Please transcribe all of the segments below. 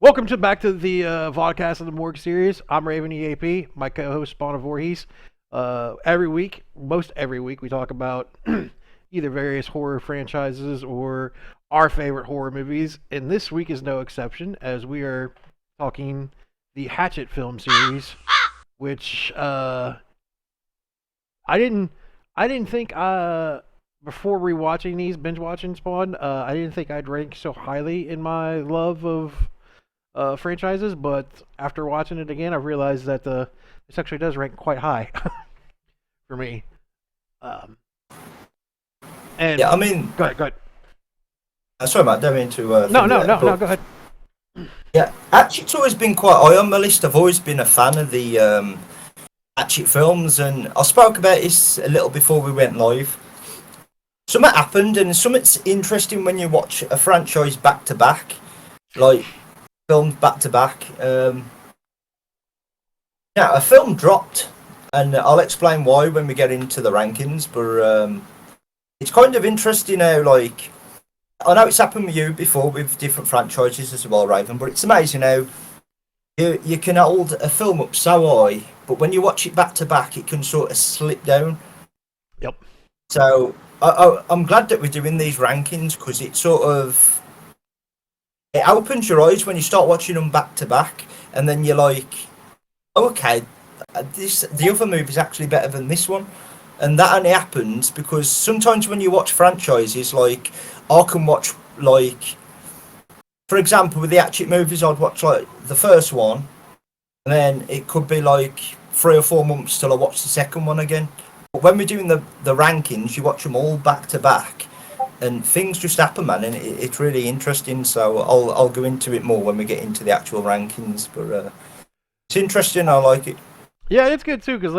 Welcome to back to the Vodcast of the Morgue series. I'm RavenEAP, my co-host Spawn of Voorhees. Most every week, we talk about either various horror franchises or our favorite horror movies. And this week is no exception, as we are talking the Hatchet film series, which I didn't think before rewatching these binge watching Spawn, I didn't think I'd rank so highly in my love of franchises, but after watching it again, I've realized that this actually does rank quite high for me. And Yeah, I mean, go ahead. sorry, Matt, don't mean to. No, go ahead. Yeah, Hatchet's always been quite high on my list. I've always been a fan of the Hatchet films, and I spoke about this a little before we went live. Something happened, and something's interesting when you watch a franchise back to back, like films back to back. Now, a film dropped, and I'll explain why when we get into the rankings, but it's kind of interesting how, like, I know it's happened with you before with different franchises as well, Raven, but it's amazing how you can hold a film up so high, but when you watch it back to back, it can sort of slip down. Yep. So I'm glad that we're doing these rankings because it opens your eyes when you start watching them back to back, and then you're like, oh, okay, the other movie's actually better than this one. And that only happens because sometimes when you watch franchises, like I can watch, like, for example, with the Hatchet movies, I'd watch like the first one, and then it could be like 3 or 4 months till I watch the second one again. But when we're doing the rankings, you watch them all back to back, and things just happen, man, and it's really interesting. So I'll go into it more when we get into the actual rankings, but it's interesting. I like it. Yeah, it's good too, because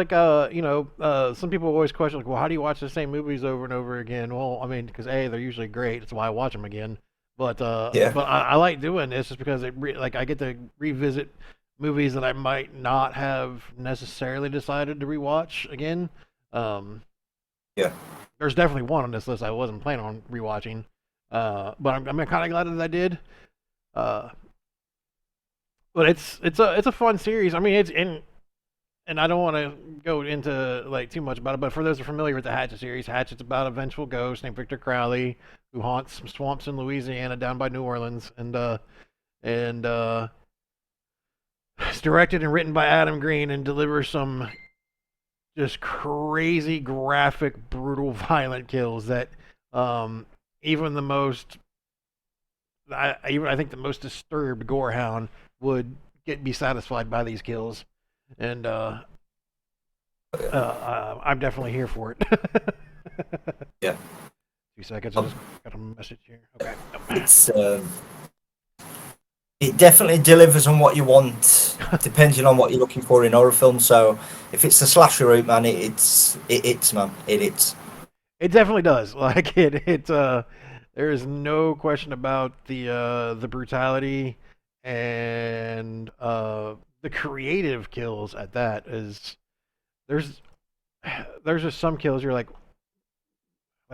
some people always question, like, well, how do you watch the same movies over and over again? Well, I mean, because they're usually great. That's why I watch them again. But Yeah. I like doing this just because I get to revisit movies that I might not have necessarily decided to rewatch again. Yeah. There's definitely one on this list I wasn't planning on rewatching, but I'm kind of glad that I did. But it's a fun series. I mean, it's in. And I don't want to go into like too much about it, but for those who are familiar with the Hatchet series, Hatchet's about a vengeful ghost named Victor Crowley who haunts some swamps in Louisiana down by New Orleans, and it's directed and written by Adam Green and delivers some just crazy, graphic, brutal, violent kills that even the most, I think the most disturbed gorehound would be satisfied by these kills. And I'm definitely here for it. Yeah. 2 seconds. I just got a message here. Okay. It's it definitely delivers on what you want, depending on what you're looking for in horror films. So if it's the slasher route, man, it's man, it's. It definitely does. Like there is no question about the brutality and the creative kills at that. There's just some kills you're like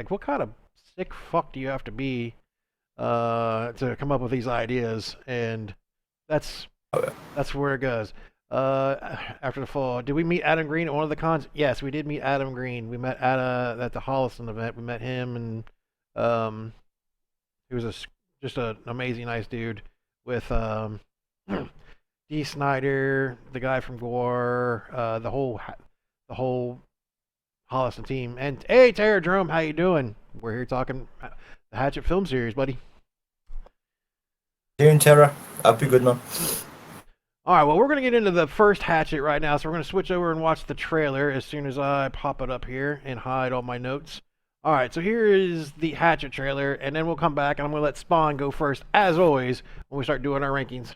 what kind of sick fuck do you have to be to come up with these ideas? And that's where it goes. After the fall, did we meet Adam Green at one of the cons? Yes, we did meet Adam Green. We met at the Holliston event. We met him, and he was just an amazing, nice dude with D. Snyder, the guy from Gore, the whole Holliston team. And hey, Tara Jerome, how you doing? We're here talking the Hatchet film series, buddy. Doing Terra, I'll be good, man. All right, well, we're gonna get into the first Hatchet right now, so we're gonna switch over and watch the trailer as soon as I pop it up here and hide all my notes. All right, so here is the Hatchet trailer, and then we'll come back and I'm gonna let Spawn go first, as always, when we start doing our rankings.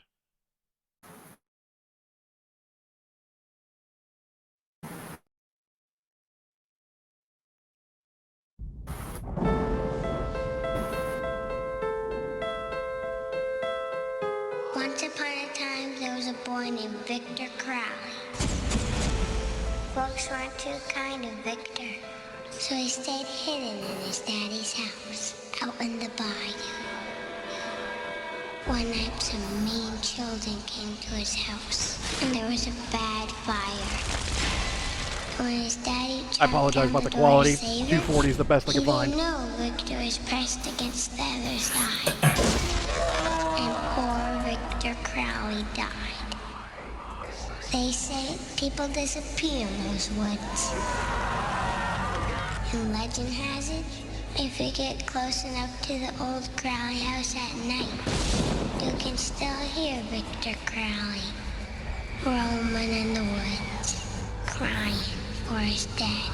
Once upon a time, there was a boy named Victor Crowley. Folks weren't too kind to Victor, so he stayed hidden in his daddy's house, out in the bayou. One night some mean children came to his house, and there was a bad fire. When his daddy I apologize about the quality. 240 is the best I can find. He didn't know Victor was pressed against the other side. And poor Victor Crowley died. They say people disappear in those woods. And legend has it, if you get close enough to the old Crowley house at night, you can still hear Victor Crowley roaming in the woods, crying for his dad.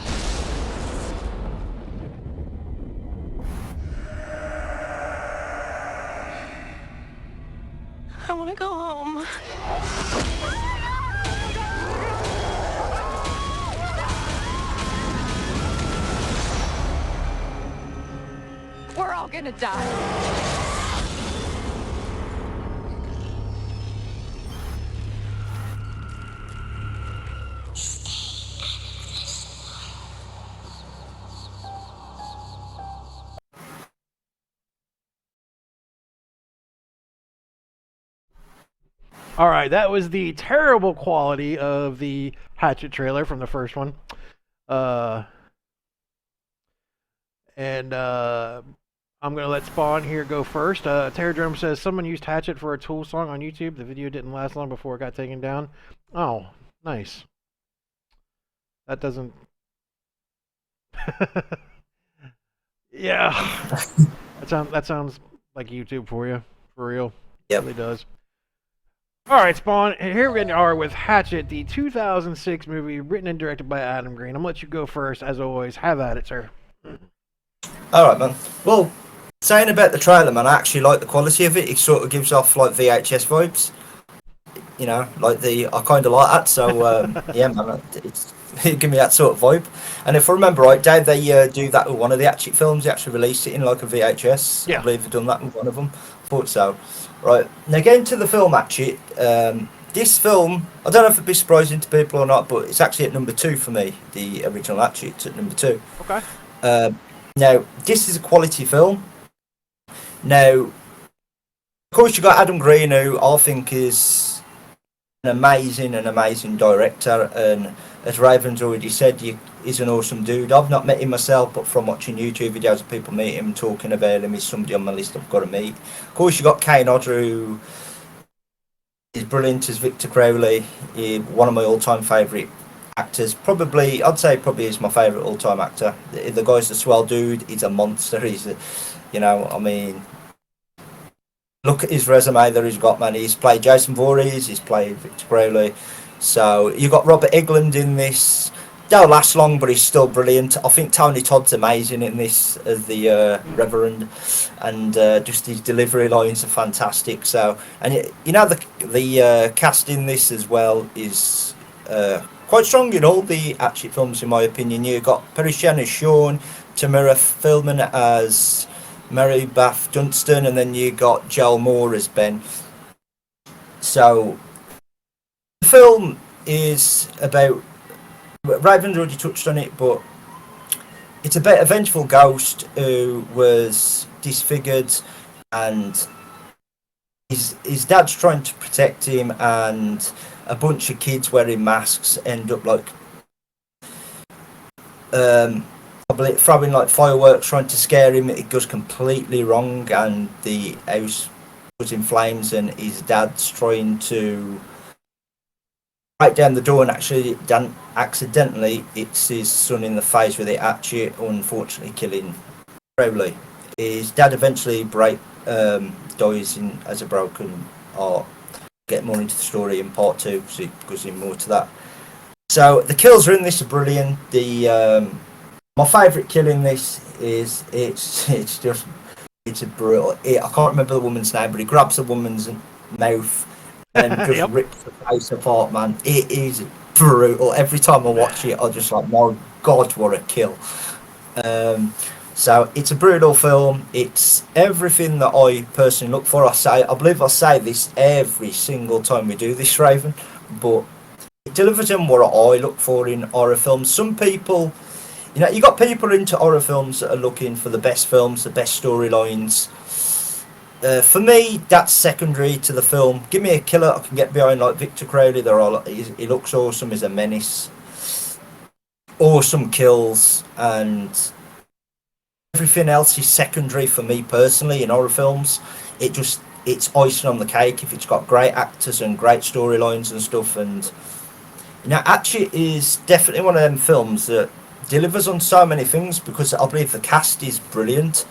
I want to go home. We're all gonna die. All right, that was the terrible quality of the Hatchet trailer from the first one. I'm going to let Spawn here go first. Terradrome says, someone used Hatchet for a Tool song on YouTube. The video didn't last long before it got taken down. Oh, nice. That doesn't... yeah. that sounds like YouTube for you. For real. Yep. It really does. Alright, Spawn, here we are with Hatchet, the 2006 movie written and directed by Adam Green. I'm going to let you go first, as always. Have at it, sir. Alright, man. Well, saying about the trailer, man, I actually like the quality of it. It sort of gives off, like, VHS vibes. You know, like I kind of like that. So, yeah, man, it give me that sort of vibe. And if I remember right, Dave, they do that with one of the Hatchet films. They actually released it in, like, a VHS. Yeah. I believe they've done that with one of them. Thought so. Right, now getting to the film, Hatchet, this film, I don't know if it'd be surprising to people or not, but it's actually at number 2 for me, the original Hatchet. It's at number 2. Okay. Now, this is a quality film. Now, of course, you've got Adam Green, who I think is an amazing director, and as Raven's already said, he's an awesome dude. I've not met him myself, but from watching YouTube videos of people meet him, talking about him, he's somebody on my list I've got to meet. Of course, you've got Kane Hodder, who is brilliant as Victor Crowley, one of my all-time favourite actors. I'd say probably is my favourite all-time actor. The guy's a swell dude. He's a monster. I mean, look at his resume that he's got, man. He's played Jason Voorhees. He's played Victor Crowley. So you've got Robert Englund in this. Don't last long, but he's still brilliant. I think Tony Todd's amazing in this as the Reverend, and just his delivery lines are fantastic. So, and the cast in this as well is quite strong in all the Hatchet films, in my opinion. You've got Perry Shen as Sean, Tamara Philman as Mary Beth Dunstan, and then you got Joel Moore as Ben. So the film is about, Raven's already touched on it, but it's about a vengeful ghost who was disfigured, and his dad's trying to protect him, and a bunch of kids wearing masks end up like throwing like fireworks, trying to scare him. It goes completely wrong, and the house goes in flames, and his dad's trying to break down the door, and actually accidentally hits his son in the face with it, actually unfortunately killing Crowley. His dad eventually dies as a broken heart. Get more into the story in part 2, so it goes in more to that. So the kills are in this are brilliant. My favourite kill in this is it's a brutal. I can't remember the woman's name, but he grabs the woman's mouth and just rips the face apart, man. It is brutal. Every time I watch it, I just like, my God, what a kill. So it's a brutal film. It's everything that I personally look for. I believe I say this every single time we do this, Raven, but it delivers on what I look for in horror films. Some people, you got people into horror films that are looking for the best films, the best storylines, For me, that's secondary to the film. Give me a killer I can get behind, like Victor Crowley. He looks awesome. He's a menace. Awesome kills, and everything else is secondary for me personally in horror films. It's icing on the cake if it's got great actors and great storylines and stuff. And Hatchet is definitely one of them films that delivers on so many things because I believe the cast is brilliant.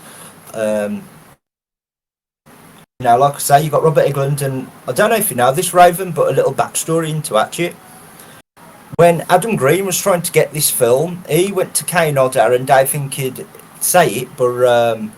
Like I say, you got Robert Englund, and I don't know if you know this, Raven, but a little backstory into Hatchet. When Adam Green was trying to get this film, he went to Kane Hodder, and I think he'd say it, but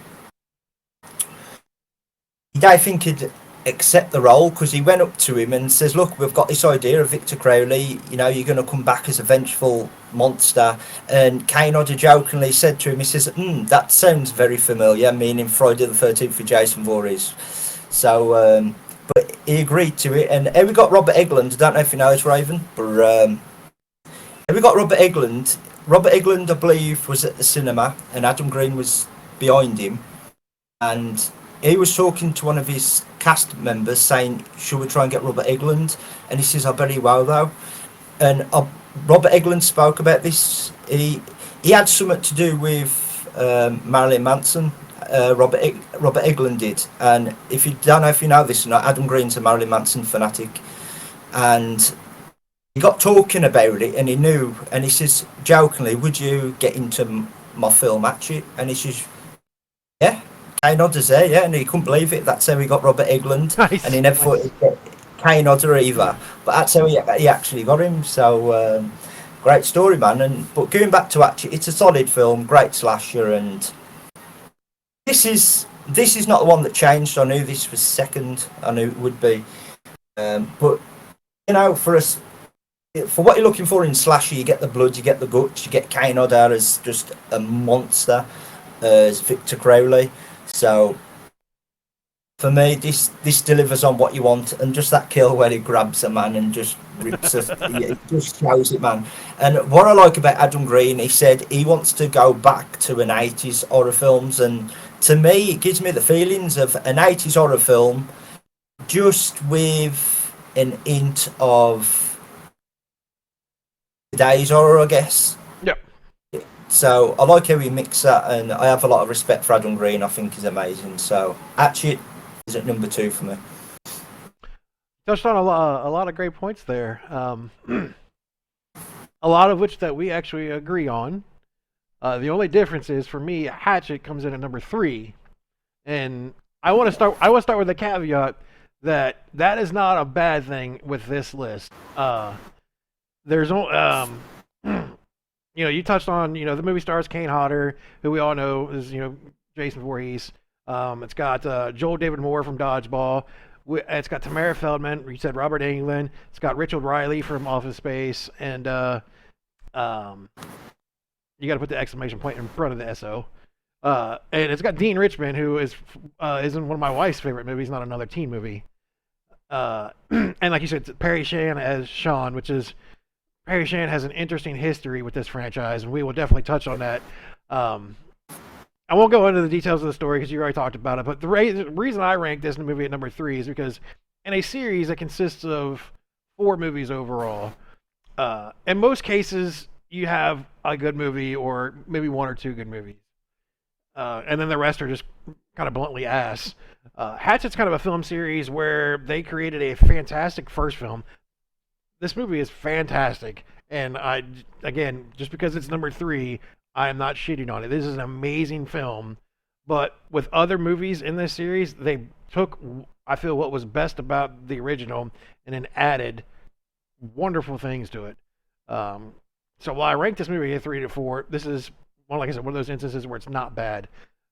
I think he'd accept the role because he went up to him and says, "Look, we've got this idea of Victor Crowley. You're going to come back as a vengeful monster." And Kane Hodder jokingly said to him, he says, "That sounds very familiar," meaning Friday the 13th with Jason Voorhees. So, but he agreed to it, and here we got Robert Englund. I don't know if you know this, Raven, but here we got Robert Englund. Robert Englund, I believe, was at the cinema, and Adam Green was behind him, and he was talking to one of his cast members, saying, "Should we try and get Robert Englund?" And he says, "I bet he will, though." And Robert Englund spoke about this. He had something to do with Marilyn Manson. Robert Englund did, and if you don't know if you know this or not, Adam Green's a Marilyn Manson fanatic, and he got talking about it, and he knew, and he says jokingly, "Would you get into my film Hatchet?" And he says, "Yeah." Kane Hodder's there, yeah, and he couldn't believe it. That's how he got Robert Englund, Nice. and he never thought he'd get Kane Hodder either. But that's how he actually got him. So great story, man. But going back to Hatchet, it's a solid film, great slasher, and this is not the one that changed. I knew this was second. I knew it would be, but for us. For what you're looking for in slasher, you get the blood, you get the guts, you get Kane Hodder as just a monster, as Victor Crowley. So for me, this delivers on what you want, and just that kill where he grabs a man and just rips us, it just shows it, man. And what I like about Adam Green, he said he wants to go back to an 80s horror films, and to me, it gives me the feelings of an 80s horror film, just with an hint of today's horror, I guess. Yep. So I like how he mixed that, and I have a lot of respect for Adam Green. I think he's amazing. So Hatchet is at number 2 for me. Touched on a lot of great points there. A lot of which that we actually agree on. The only difference is, for me, Hatchet comes in at number 3, and I want to start with the caveat that is not a bad thing with this list. There's you touched on, the movie stars Kane Hodder, who we all know is, Jason Voorhees. It's got Joel David Moore from Dodgeball. It's got Tamara Feldman. You said Robert Englund. It's got Richard Riley from Office Space, and you got to put the exclamation point in front of the SO. And it's got Dean Richmond, who is in one of my wife's favorite movies, not another teen movie. And like you said, Perry Shan as Sean, which is Perry Shan has an interesting history with this franchise, and we will definitely touch on that. I won't go into the details of the story because you already talked about it, but the reason I rank this movie at number 3 is because in a series that consists of 4 movies overall, in most cases, you have a good movie or maybe 1 or 2 good movies. And then the rest are just kind of bluntly ass. Hatchet's kind of a film series where they created a fantastic first film. This movie is fantastic, and again, just because it's number 3, I am not shitting on it. This is an amazing film, but with other movies in this series, they took, I feel, what was best about the original and then added wonderful things to it. So while I rank this movie at 3 to 4, this is, like I said, one of those instances where it's not bad.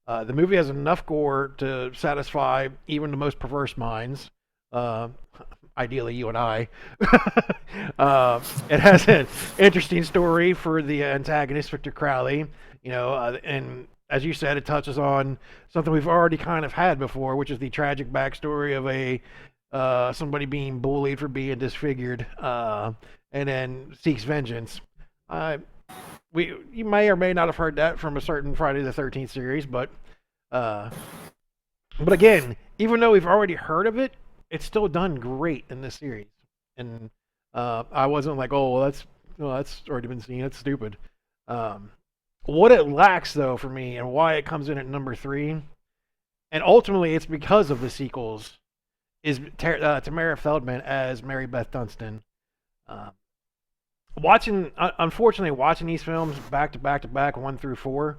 The movie has enough gore to satisfy even the most perverse minds. Ideally, you and I. It has an interesting story for the antagonist, Victor Crowley. And as you said, it touches on something we've already kind of had before, which is the tragic backstory of somebody being bullied for being disfigured, and then seeks vengeance. You may or may not have heard that from a certain Friday the 13th series, but But again, even though we've already heard of it, it's still done great in this series. And I wasn't like, oh, that's already been seen. It's stupid. Um, what it lacks, though, for me, and why it comes in at number 3, and ultimately it's because of the sequels, is Tamara Feldman as Mary Beth Dunstan. Uh, unfortunately, watching these films back to back to back, 1 through 4,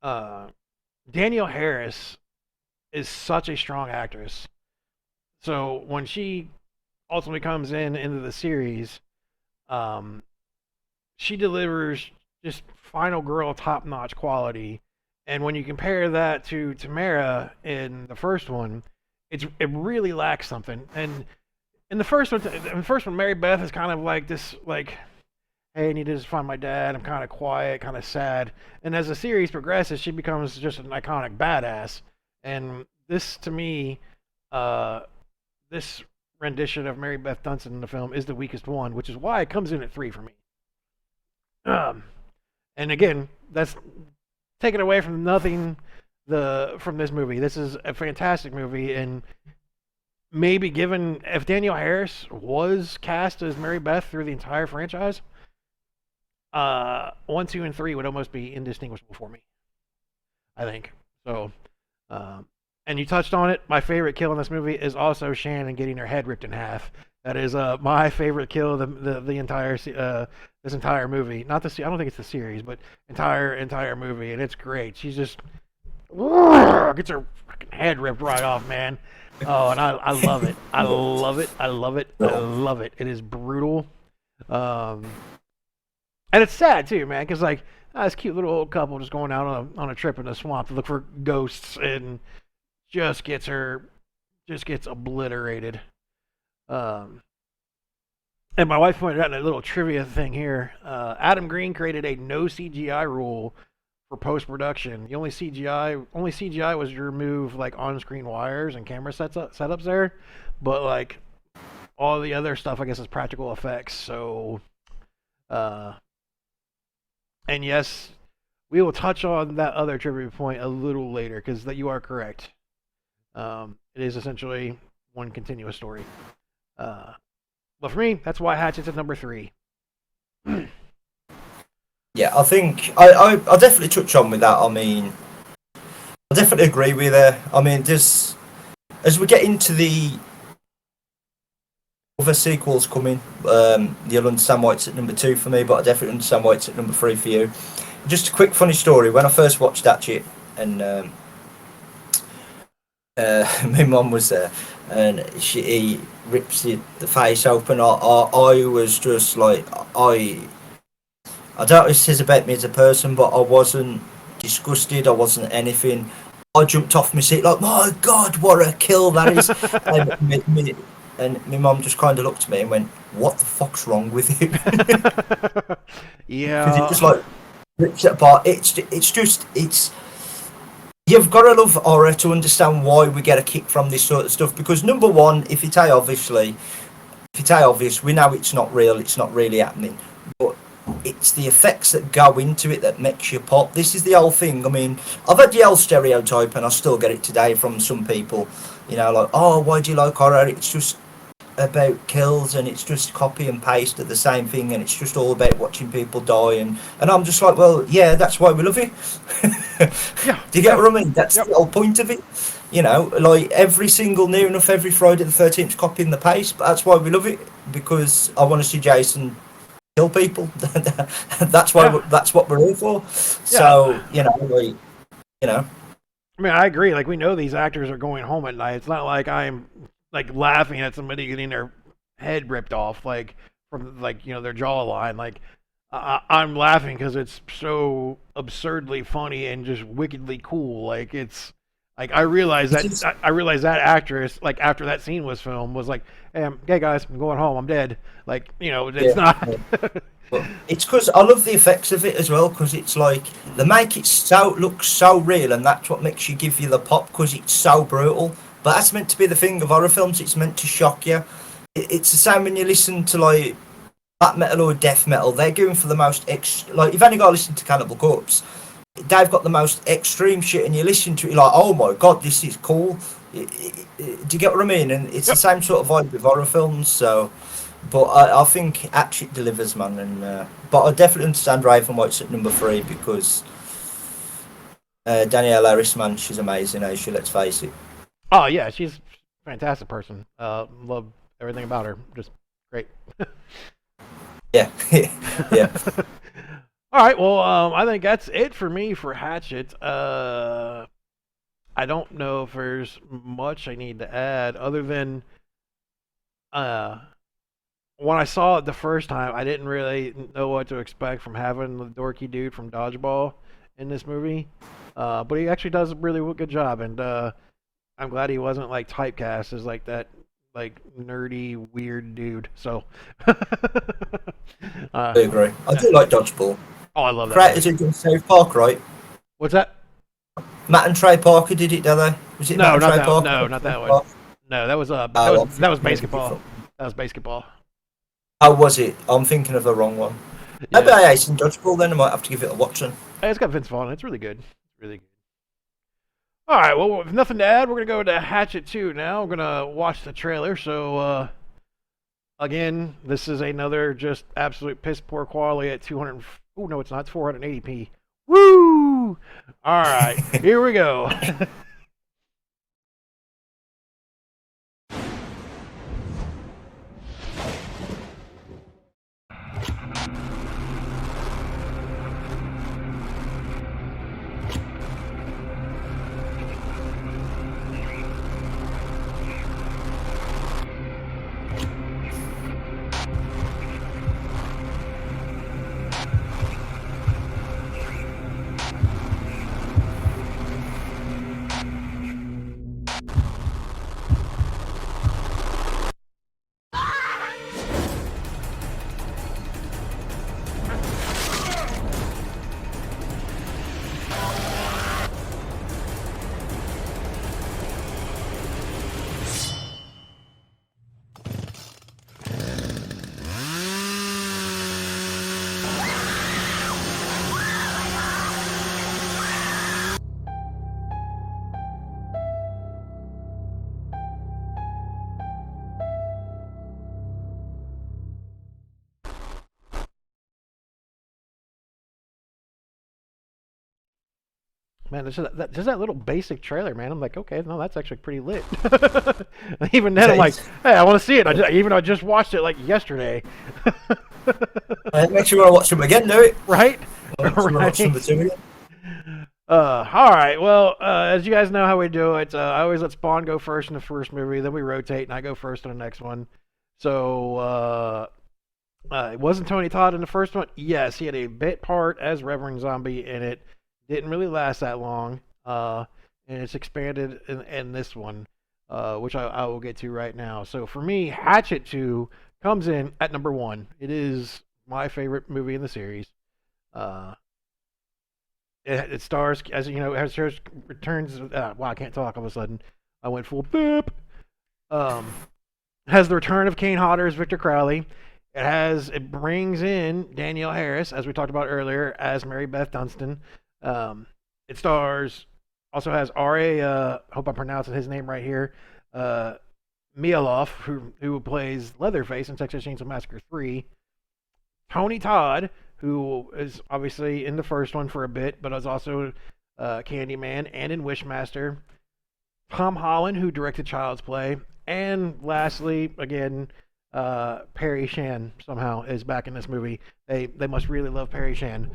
uh, Danielle Harris is such a strong actress. So when she ultimately comes into the series, um, she delivers just final girl top notch quality. And when you compare that to Tamara in the first one, it really lacks something. And in the first one, Mary Beth is kind of like this, like, hey, I need to just find my dad. I'm kind of quiet, kind of sad. And as the series progresses, she becomes just an iconic badass. And this, to me, uh, this rendition of Mary Beth Dunstan in the film is the weakest one, which is why it comes in at 3 for me. Um, and again, that's taken away from nothing from this movie. This is a fantastic movie, and maybe given if Danielle Harris was cast as Mary Beth through the entire franchise, 1, 2, and 3 would almost be indistinguishable for me. I think so. And you touched on it. My favorite kill in this movie is also Shannon getting her head ripped in half. That is my favorite kill of the entire this entire movie. Not the I don't think it's the series, but entire movie, and it's great. She's just gets her fucking head ripped right off, man. Oh, and I love it. I love it. I love it. I love it. It is brutal. And it's sad too, man, because like this cute little old couple just going out on a trip in the swamp to look for ghosts, and just gets obliterated. Um, and my wife pointed out a little trivia thing here. Adam Green created a no CGI rule for post production. The only CGI was to remove like on screen wires and camera setups there, but like all the other stuff I guess is practical effects. So, and yes, we will touch on that other trivia point a little later because that you are correct. It is essentially one continuous story. But for me, that's why Hatchet's at number 3. Yeah, I think I definitely touch on with that. I mean, I definitely agree with her. I mean, as we get into the other sequels coming, you'll understand why it's at number 2 for me, but I definitely understand why it's at number 3 for you. Just a quick funny story. When I first watched Hatchet, and my mum was there, and he rips the face open. I was just like, I don't know what this says about me as a person, but I wasn't disgusted. I wasn't anything. I jumped off my seat like, my God, what a kill that is! And my mum just kind of looked at me and went, "What the fuck's wrong with you?" Yeah, because it just like rips it apart. It's you've got to love horror to understand why we get a kick from this sort of stuff. Because number one, if it's obvious, we know it's not real. It's not really happening. But it's the effects that go into it that makes you pop. This is the whole thing. I mean, I've had the old stereotype, and I still get it today from some people. You know, like, oh, why do you like horror? It's just about kills, and it's just copy and paste of the same thing, and it's just all about watching people die. And I'm just like, well, yeah, that's why we love it. Yeah. Do you get what I mean? That's the whole point of it. You know, like every single near enough every Friday the 13th copy and the paste, but that's why we love it, because I want to see Jason kill people. That's why that's what we're here for. So, you know. I mean, I agree. Like, we know these actors are going home at night. It's not like I'm like laughing at somebody getting their head ripped off, like from like their jawline. Like, I'm laughing because it's so absurdly funny and just wickedly cool. Like, it's like I realized that actress, like after that scene was filmed, was like, "Hey guys, I'm going home. I'm dead." Like, it's not. But it's because I love the effects of it as well, because it's like they make it look so real, and that's what makes you give you the pop, because it's so brutal. But that's meant to be the thing of horror films. It's meant to shock you. It's the same when you listen to like black metal or death metal. They're going for the most like you've only got to listen to Cannibal Corpse. they've got the most extreme shit, and you listen to it, you're like, oh my god, this is cool. Do you get what I mean? And it's the Yep. same sort of vibe with horror films. So, but I think Hatchet delivers, man. And but I definitely understand Raven's at number 3 because Danielle Harris, man, she's amazing. Eh? Let's face it. Oh yeah, she's a fantastic person. Love everything about her. Just great. Yeah, yeah. All right. Well, I think that's it for me for Hatchet. I don't know if there's much I need to add other than uh, when I saw it the first time, I didn't really know what to expect from having the dorky dude from Dodgeball in this movie. But he actually does a really good job, and I'm glad he wasn't like typecast as like that like nerdy weird dude. So I agree. I do like Dodgeball. Oh, I love that. Creators who done South Park, right? What's that? Matt and Trey Parker did it, don't they? Was it No, Matt and not Trey that. Parker? No, not that one. No, that was that was basketball. That was basketball. How was it? I'm thinking of the wrong one. Yeah. Maybe I ate some Dodgeball then. I might have to give it a watch then. Hey, it's got Vince Vaughn. It's really good. It's really good. All right. Well, with nothing to add, we're gonna go to Hatchet 2 now. We're gonna watch the trailer. So again, this is another just absolute piss poor quality at 200. Oh no, it's not. It's 480p. Woo! All right, here we go. Man, just that little basic trailer, man. I'm like, okay, no, that's actually pretty lit. Even then, I'm like, hey, I want to see it. I just watched it like yesterday. It makes you want to watch them again, do it? Right? Watch them again. All right. Well, as you guys know how we do it, I always let Spawn go first in the first movie, then we rotate, and I go first in the next one. So, it wasn't Tony Todd in the first one. Yes, he had a bit part as Reverend Zombie in it. Didn't really last that long, and it's expanded in this one, which I will get to right now. So for me, Hatchet 2 comes in at number 1. It is my favorite movie in the series. It stars, as you know, it returns. Wow, I can't talk all of a sudden. I went full boop. Has the return of Kane Hodder as Victor Crowley. It brings in Danielle Harris, as we talked about earlier, as Mary Beth Dunstan. It stars, also has R.A., hope I'm pronouncing his name right here, Mialoff, who plays Leatherface in Texas Chainsaw Massacre 3. Tony Todd, who is obviously in the first one for a bit, but is also Candyman and in Wishmaster. Tom Holland, who directed Child's Play. And lastly, again, Perry Shan somehow is back in this movie. They must really love Perry Shan.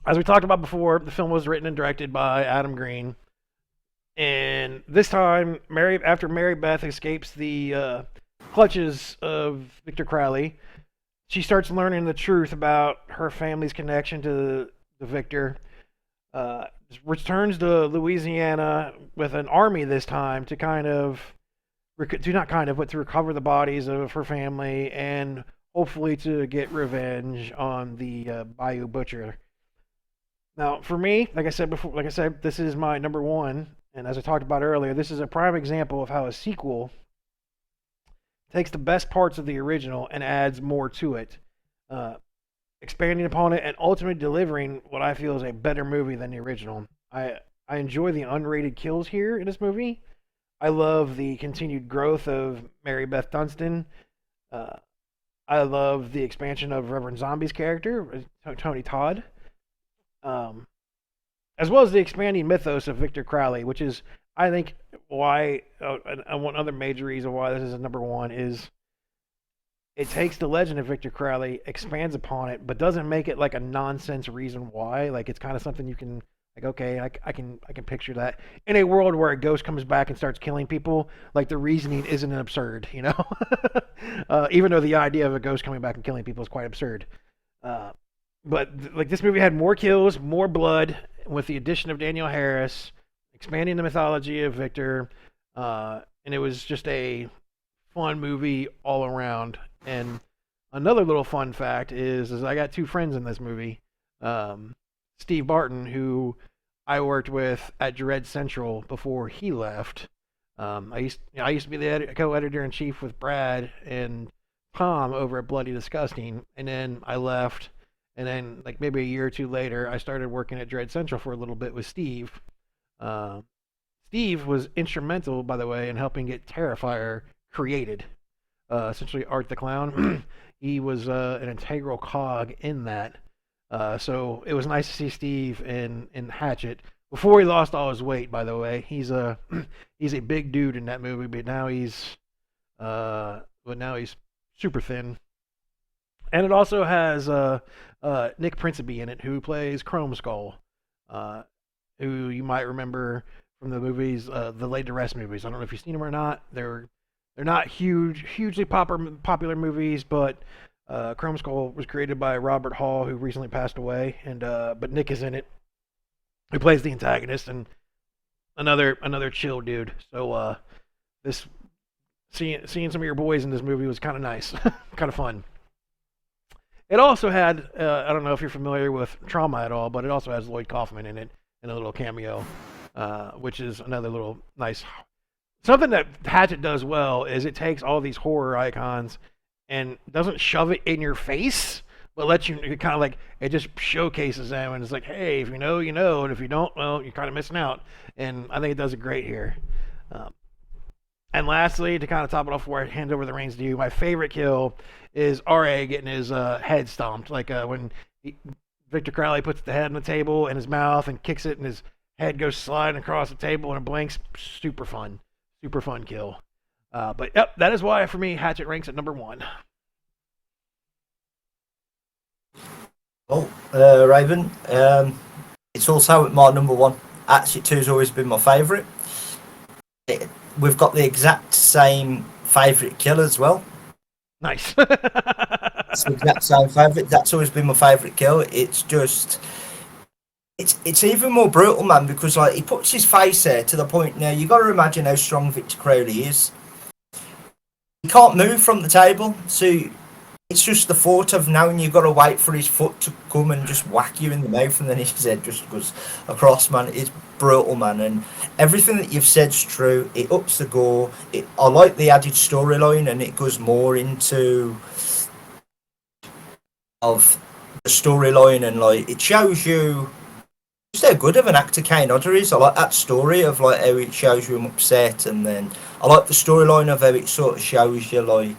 As we talked about before, the film was written and directed by Adam Green. And this time, after Mary Beth escapes the clutches of Victor Crowley, she starts learning the truth about her family's connection to the Victor. Returns to Louisiana with an army this time to to recover the bodies of her family and hopefully to get revenge on the Bayou Butcher. Now, for me, like I said, this is my number 1, and as I talked about earlier, this is a prime example of how a sequel takes the best parts of the original and adds more to it. expanding upon it, and ultimately delivering what I feel is a better movie than the original. I enjoy the unrated kills here in this movie. I love the continued growth of Mary Beth Dunstan. Uh, I love the expansion of Reverend Zombie's character, Tony Todd, um, as well as the expanding mythos of Victor Crowley, which is, I think, why and one other major reason why this is a number one is it takes the legend of Victor Crowley, expands upon it, but doesn't make it like a nonsense reason why. Like it's kind of something you can like, okay, I can picture that in a world where a ghost comes back and starts killing people. Like the reasoning isn't absurd, you know. Even though the idea of a ghost coming back and killing people is quite absurd. Uh, but like this movie had more kills, more blood, with the addition of Daniel Harris, expanding the mythology of Victor, and it was just a fun movie all around. And another little fun fact is I got two friends in this movie. Steve Barton, who I worked with at Dread Central before he left. I used to be the co-editor in chief with Brad and Tom over at Bloody Disgusting, and then I left. And then, like maybe a year or two later, I started working at Dread Central for a little bit with Steve. Uh, Steve was instrumental, by the way, in helping get Terrifier created. Essentially, Art the Clown. He was an integral cog in that. So it was nice to see Steve in Hatchet before he lost all his weight. By the way, he's a he's a big dude in that movie, but now he's super thin. And it also has Nick Principe in it, who plays Chrome Skull, who you might remember from the movies, the Laid to Rest movies. I don't know if you've seen them or not. They're not hugely popular movies, but Chrome Skull was created by Robert Hall, who recently passed away, and but Nick is in it, who plays the antagonist, and another chill dude. So this seeing some of your boys in this movie was kind of nice, kind of fun. It also had I don't know if you're familiar with Trauma at all, but it also has Lloyd Kaufman in it in a little cameo, which is another little nice. Something that Hatchet does well is it takes all these horror icons and doesn't shove it in your face, but lets you kind of like it just showcases them and it's like, hey, if you know, you know, and if you don't, well, you're kind of missing out. And I think it does it great here. And lastly, to kind of top it off before I hand over the reins to you, my favorite kill is RA getting his head stomped. Like when Victor Crowley puts the head on the table in his mouth and kicks it, and his head goes sliding across the table and it blinks. Super fun kill. But yep, that is why for me Hatchet ranks at number one. Oh, Raven. It's also my number one. Hatchet 2 has always been my favourite. We've got the exact same favourite kill as well. Nice. It's the exact same favourite. That's always been my favourite kill. It's just, it's even more brutal, man, because like he puts his face there to the point. Now you got to imagine how strong Victor Crowley is. He can't move from the table, so it's just the thought of knowing you've got to wait for his foot to come and just whack you in the mouth, and then his head just goes across, man. It's brutal, man, and everything that you've said's true. It ups the gore. I like the added storyline, and it goes more into of the storyline, and like it shows you just how good of an actor Kane Hodder is. I like that story of like how it shows you him upset, and then I like the storyline of how it sort of shows you like,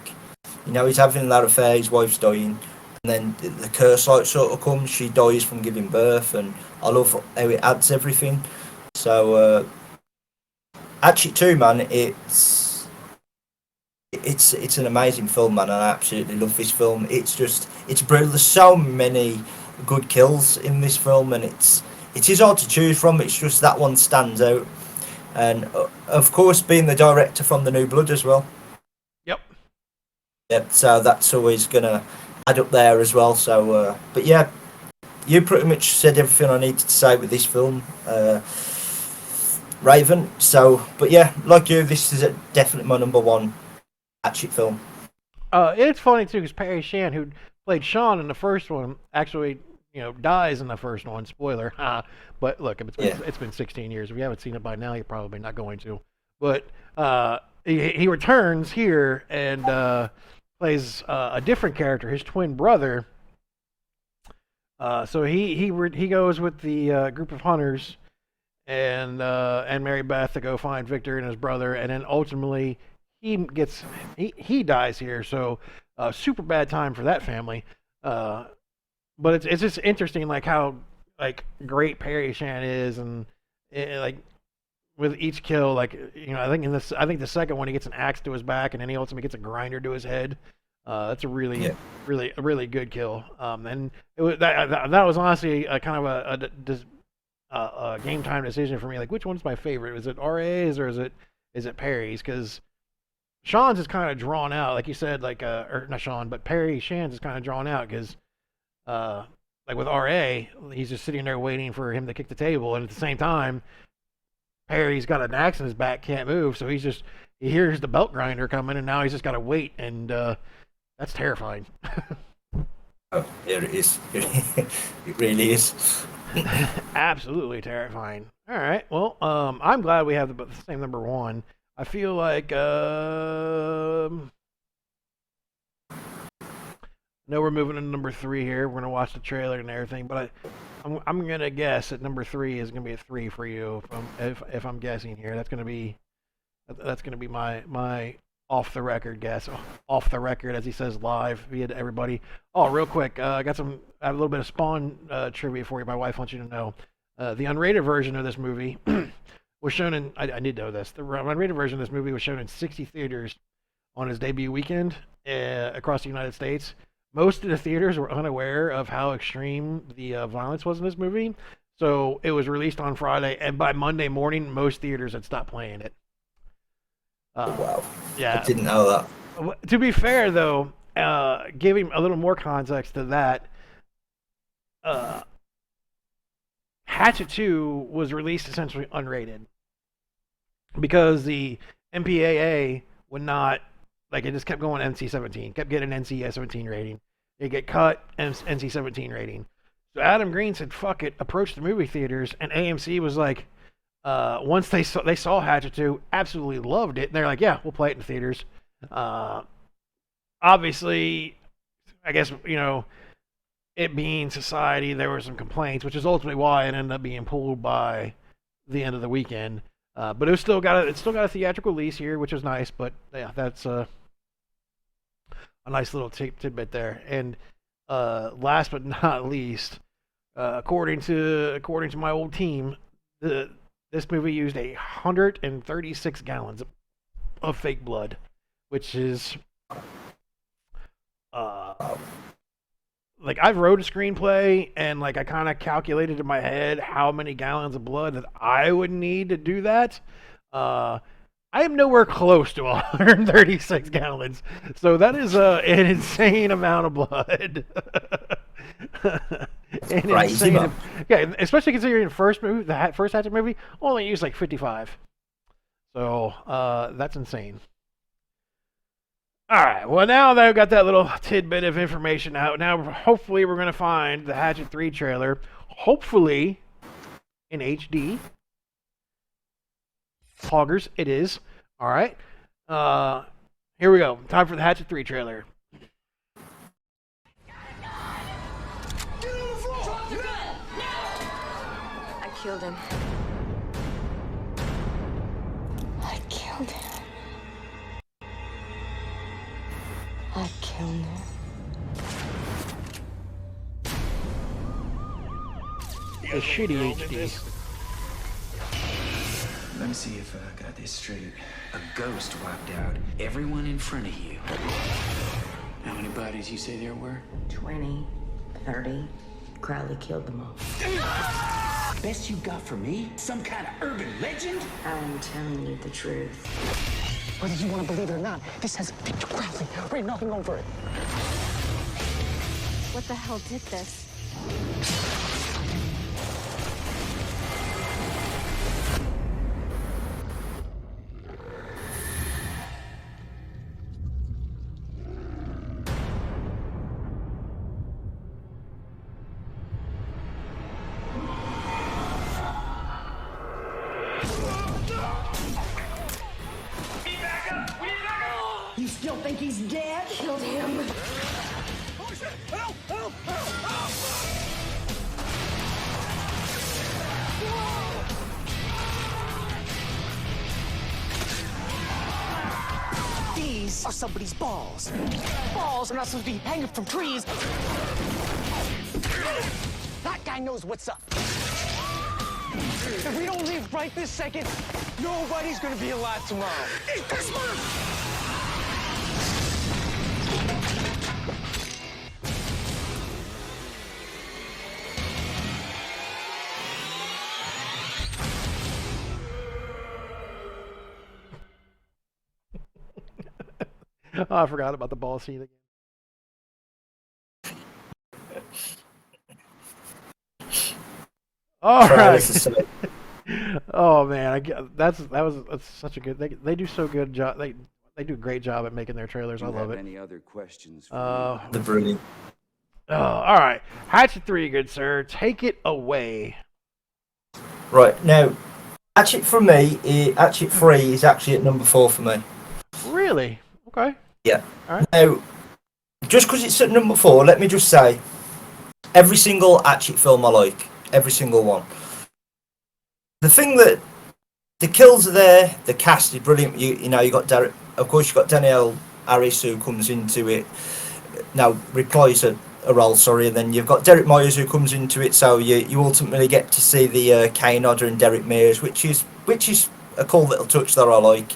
you know, he's having that affair, his wife's dying, and then the curse like sort of comes, she dies from giving birth, and I love how it adds everything. So Hatchet 2, man, it's an amazing film, man, and I absolutely love this film. It's brutal. There's so many good kills in this film, and it is hard to choose from. It's just that one stands out, and of course being the director from The New Blood as well. Yep, so that's always gonna add up there as well. So but yeah, you pretty much said everything I needed to say with this film, Raven. So but yeah, like you, this is definitely my number one Hatchet film. It's funny too because Perry Shan, who played Sean in the first one, actually dies in the first one. Spoiler. But look, it's been 16 years. If you haven't seen it by now, you're probably not going to. But he returns here and plays a different character, his twin brother, So he goes with the group of hunters and Mary Beth to go find Victor and his brother, and then ultimately he dies here. So super bad time for that family. But it's just interesting, like how like great Perry Shan is, and like with each kill, like I think the second one he gets an axe to his back, and then he ultimately gets a grinder to his head. That's a really, really good kill. And that was honestly a kind of a game time decision for me. Like, which one's my favorite? Is it RA's or is it Perry's? Because Sean's is kind of drawn out, like you said, like or not Sean, but Perry Shan's is kind of drawn out because like with RA, he's just sitting there waiting for him to kick the table, and at the same time, Perry's got an axe in his back, can't move, so he hears the belt grinder coming, and now he's just got to wait, and that's terrifying. Oh, there it is. It really is. Absolutely terrifying. All right, well, I'm glad we have the same number one. I feel like no, we're moving to number 3 here. We're gonna watch the trailer and everything, but I'm gonna guess that number 3 is gonna be a 3 for you. If I'm guessing here, that's gonna be my off the record guess. Off the record, as he says live via to everybody. Oh, real quick, I have a little bit of Spawn trivia for you. My wife wants you to know. The unrated version of this movie was shown in. I did know this. The unrated version of this movie was shown in 60 theaters on his debut weekend across the United States. Most of the theaters were unaware of how extreme the violence was in this movie, so it was released on Friday, and by Monday morning, most theaters had stopped playing it. Wow. Yeah. I didn't know that. To be fair, though, giving a little more context to that, Hatchet 2 was released essentially unrated because the MPAA would not, like, it just kept going NC-17, kept getting NC-17 rating. It get cut, NC-17 rating. So Adam Green said, fuck it, approached the movie theaters, and AMC was like, once they saw Hatchet 2, absolutely loved it, and they're like, yeah, we'll play it in theaters. Obviously, I guess, it being society, there were some complaints, which is ultimately why it ended up being pulled by the end of the weekend. But it's still got a theatrical release here, which is nice. But yeah, that's a nice little tidbit there. And last but not least, according to my old team, this movie used 136 gallons of fake blood, which is like I've wrote a screenplay and like I kind of calculated in my head how many gallons of blood that I would need to do that. I am nowhere close to 136 gallons, so that is an insane amount of blood. Yeah, especially considering the first Hatchet movie only used like 55. So that's insane. All right, well, now that I've got that little tidbit of information out, now hopefully we're going to find the Hatchet 3 trailer, hopefully in HD. Hoggers, it is. All right. Here we go. Time for the Hatchet 3 trailer. I killed him. I killed him. I killed him. A shitty HD. Let me see if I got this straight. A ghost wiped out everyone in front of you. How many bodies you say there were? 20, 30. Crowley killed them all. Best you got for me? Some kind of urban legend? I'm telling you the truth. Whether you want to believe it or not, this has Victor Crowley written all over it. What the hell did this? You still think he's dead? Killed him. Oh, shit! Help! Help! Help! Help! These are somebody's balls. Balls are not supposed to be hanging from trees. That guy knows what's up. If we don't leave right this second, nobody's gonna be alive tomorrow. Eat this one! Oh, I forgot about the ball scene again. All right. Oh man, that's such a good. They do so good job. They do a great job at making their trailers. I love it. Any other questions? The brilliant. Oh, all right. Hatchet 3, good sir. Take it away. Right now, Hatchet for me, Hatchet 3 is actually at number 4 for me. Really? Okay. Yeah. All right. Now, just because it's at number 4, let me just say, every single Hatchet film I like, every single one. The thing that the kills are there, the cast is brilliant. You know, you got Derek, of course, you got Danielle Harris who comes into it. Now replies a role, sorry, and then you've got Derek Myers who comes into it. So you ultimately get to see the Kane Hodder and Derek Mears, which is a cool little touch that I like.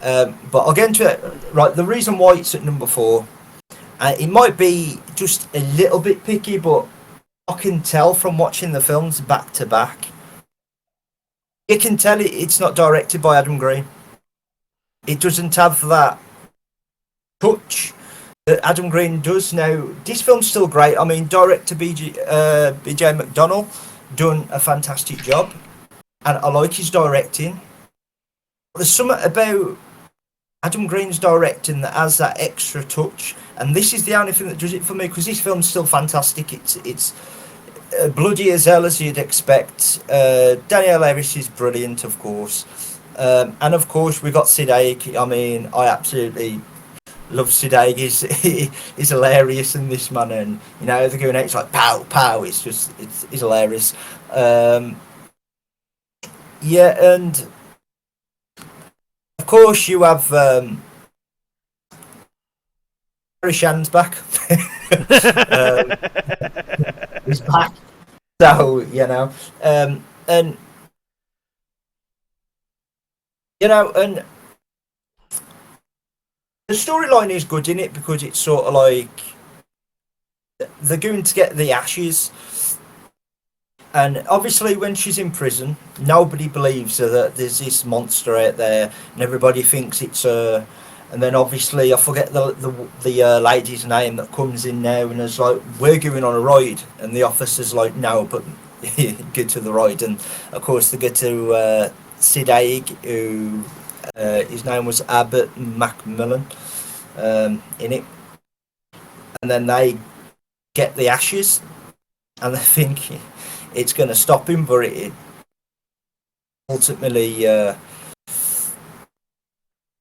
But I'll get into it. Right, the reason why it's at number 4, it might be just a little bit picky, but I can tell from watching the films back to back. You can tell it's not directed by Adam Green. It doesn't have that touch that Adam Green does. Now, this film's still great. I mean, director BJ McDonnell done a fantastic job, and I like his directing. There's something about Adam Green's directing that has that extra touch, and this is the only thing that does it for me, because this film's still fantastic. It's bloody as hell as you'd expect. Danielle Harris is brilliant, of course, and of course we got Sid Haig. I mean, I absolutely love Sid Haig. He's hilarious in this, man, and you know they're going out, it's like pow pow. It's hilarious. Yeah, and of course you have Harry Shan's back. He's back. So, you know, and you know, and the storyline is good in it because it's sort of like they're going to get the ashes, and obviously when she's in prison, nobody believes her that there's this monster out there, and everybody thinks it's her. And then obviously I forget the lady's name that comes in now and is like, we're going on a ride, and the officer's like, no, but get to the ride. And of course they get to Sid Haig, who his name was Abbott Macmillan in it, and then they get the ashes, and they think it's going to stop him, but it ultimately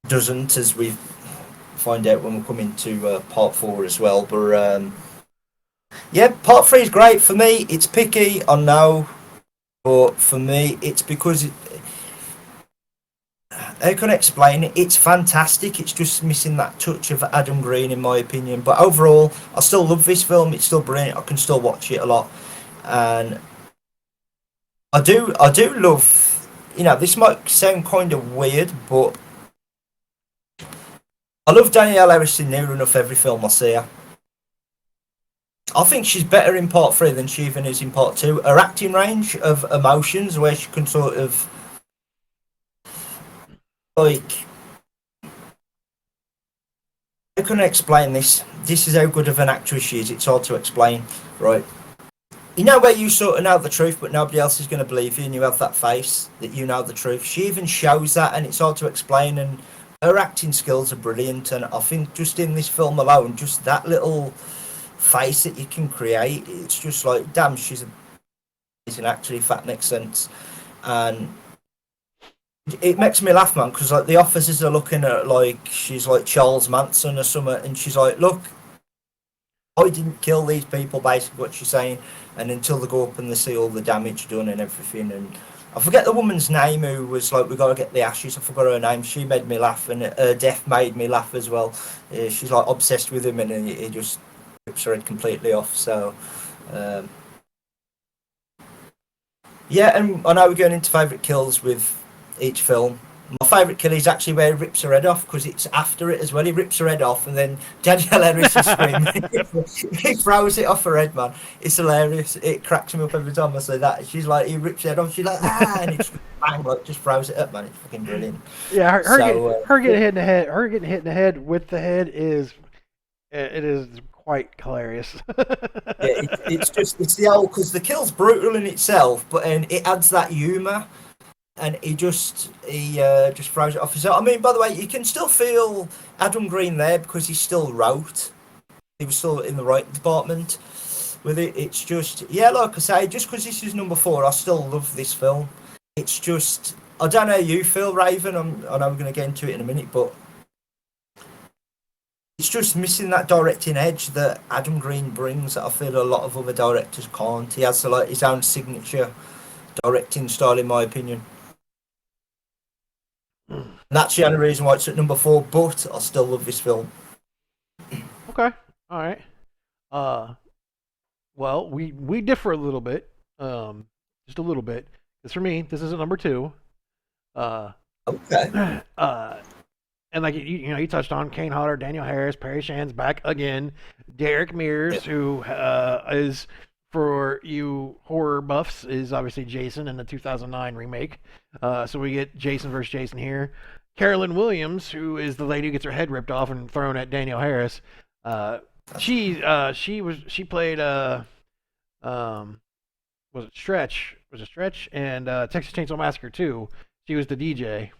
doesn't, as we find out when we come into part 4 as well. But yeah, part 3 is great for me. It's picky, I know, but for me it's because how can I explain it? It's fantastic. It's just missing that touch of Adam Green, in my opinion. But overall, I still love this film. It's still brilliant. I can still watch it a lot, and I do love. You know, this might sound kind of weird, but I love Danielle Harris in near enough every film I see her. I think she's better in part 3 than she even is in part 2. Her acting range of emotions, where she can sort of like, how can I explain this? This is how good of an actress she is. It's hard to explain, right? You know where you sort of know the truth, but nobody else is going to believe you, and you have that face that you know the truth. She even shows that, and it's hard to explain. And her acting skills are brilliant, and I think just in this film alone, just that little face that you can create, it's just like, damn, she's amazing actor, if that makes sense. And it makes me laugh, man, because like the officers are looking at like she's like Charles Manson or something, and she's like, look, I didn't kill these people, basically what she's saying. And until they go up and they see all the damage done and everything, and I forget the woman's name who was like, we got to get the ashes. I forgot her name. She made me laugh, and her death made me laugh as well. She's like obsessed with him, and he just rips her head completely off. So, um, yeah, and I know we're going into favourite kills with each film. My favourite kill is actually where he rips her head off, because it's after it as well. He rips her head off, and then Danielle Harris is screaming. He throws it off her head, man. It's hilarious. It cracks me up every time I say that. She's like, he rips her head off. She's like, ah, and it's bang, like just throws it up, man. It's fucking brilliant. Yeah, her getting hit in the head. Her getting hit in the head with the head is quite hilarious. It's it's the old, because the kill's brutal in itself, but then it adds that humour. And he just throws it off his. I mean, by the way, you can still feel Adam Green there, because he still wrote. He was still in the writing department with it. It's just, yeah, like I say, just because this is number 4, I still love this film. It's just, I don't know how you feel, Raven. I know we're going to get into it in a minute, but it's just missing that directing edge that Adam Green brings, that I feel a lot of other directors can't. He has like his own signature directing style, in my opinion. And that's the only reason why it's at number 4, but I still love this film. Okay, all right. Well, we differ a little bit, just a little bit. Because for me, this is at number 2. Okay. And like you touched on Kane Hodder, Daniel Harris, Perry Shan's back again, Derek Mears, who is, for you horror buffs, is obviously Jason in the 2009 remake. So we get Jason versus Jason here. Carolyn Williams, who is the lady who gets her head ripped off and thrown at Daniel Harris. She played was it Stretch? Was it Stretch? And Texas Chainsaw Massacre 2. She was the DJ.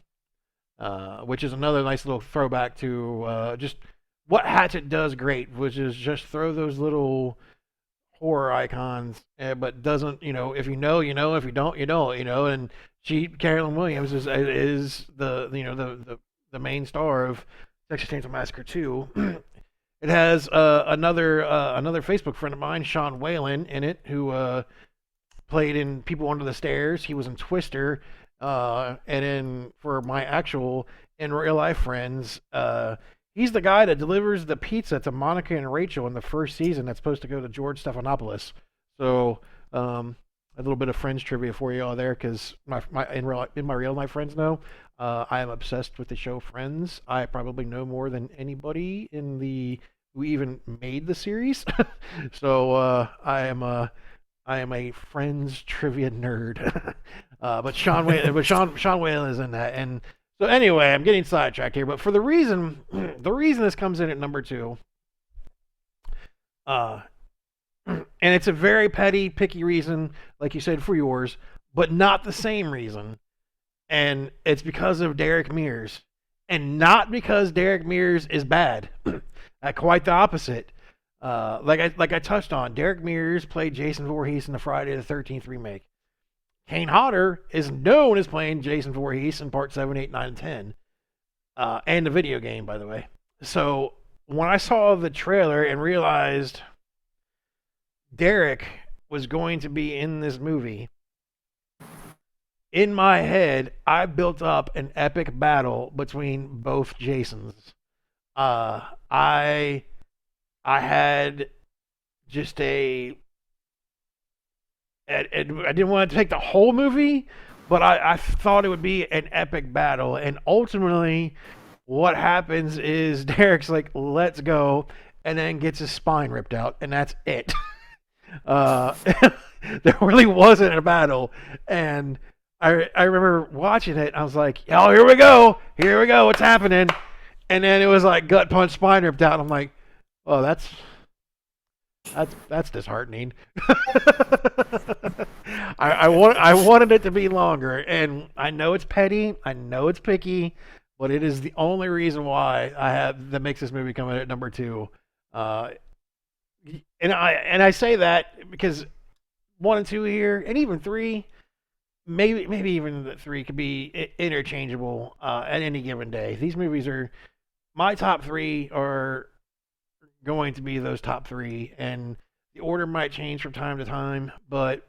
Which is another nice little throwback to just what Hatchet does great, which is just throw those little horror icons, but doesn't, if you know, if you don't, you don't, and Carolyn Williams is the main star of Texas Chainsaw Massacre 2. It has another Facebook friend of mine, Sean Whalen, in it, who played in People Under the Stairs. He was in Twister. And then for my actual in real life friends, he's the guy that delivers the pizza to Monica and Rachel in the first season that's supposed to go to George Stephanopoulos. So a little bit of Friends trivia for you all there, because in my real life friends know I am obsessed with the show Friends. I probably know more than anybody who even made the series. So I am a Friends trivia nerd. But Sean Whalen is in that. And so anyway, I'm getting sidetracked here, but for the reason this comes in at number 2, and it's a very petty, picky reason, like you said, for yours, but not the same reason. And it's because of Derek Mears, and not because Derek Mears is bad. Quite the opposite. Like I touched on, Derek Mears played Jason Voorhees in the Friday the 13th remake. Kane Hodder is known as playing Jason Voorhees in Part 7, 8, 9, and 10. And the video game, by the way. So when I saw the trailer and realized Derek was going to be in this movie, in my head, I built up an epic battle between both Jasons. I had just I didn't want to take the whole movie, but I thought it would be an epic battle. And ultimately, what happens is Derek's like, let's go, and then gets his spine ripped out, and that's it. There really wasn't a battle. And I remember watching it, I was like, oh, here we go, what's happening? And then it was like gut punch, spine ripped out, and I'm like, oh, that's disheartening. I wanted it to be longer, and I know it's petty, I know it's picky, but it is the only reason why that makes this movie come in at number 2. And I say that because 1 and 2 here, and even 3, maybe even the 3 could be interchangeable at any given day. These movies are my top 3 are going to be those top 3, and the order might change from time to time, but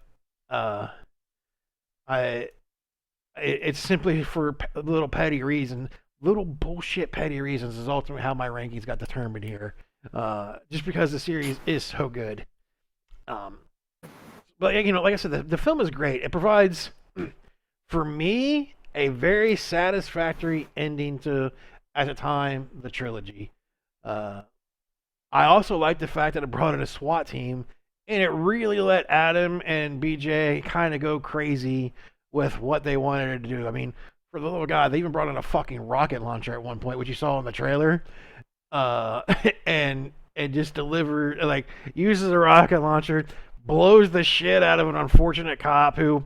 It's simply for little petty reasons, little bullshit petty reasons is ultimately how my rankings got determined here. Just because the series is so good. Um, but like I said, the film is great. It provides, for me, a very satisfactory ending to, at the time, the trilogy. Uh, I also like the fact that it brought in a SWAT team, and it really let Adam and BJ kind of go crazy with what they wanted to do. I mean, for the little guy, they even brought in a fucking rocket launcher at one point, which you saw in the trailer, uh, and just delivered, like, uses a rocket launcher, blows the shit out of an unfortunate cop who,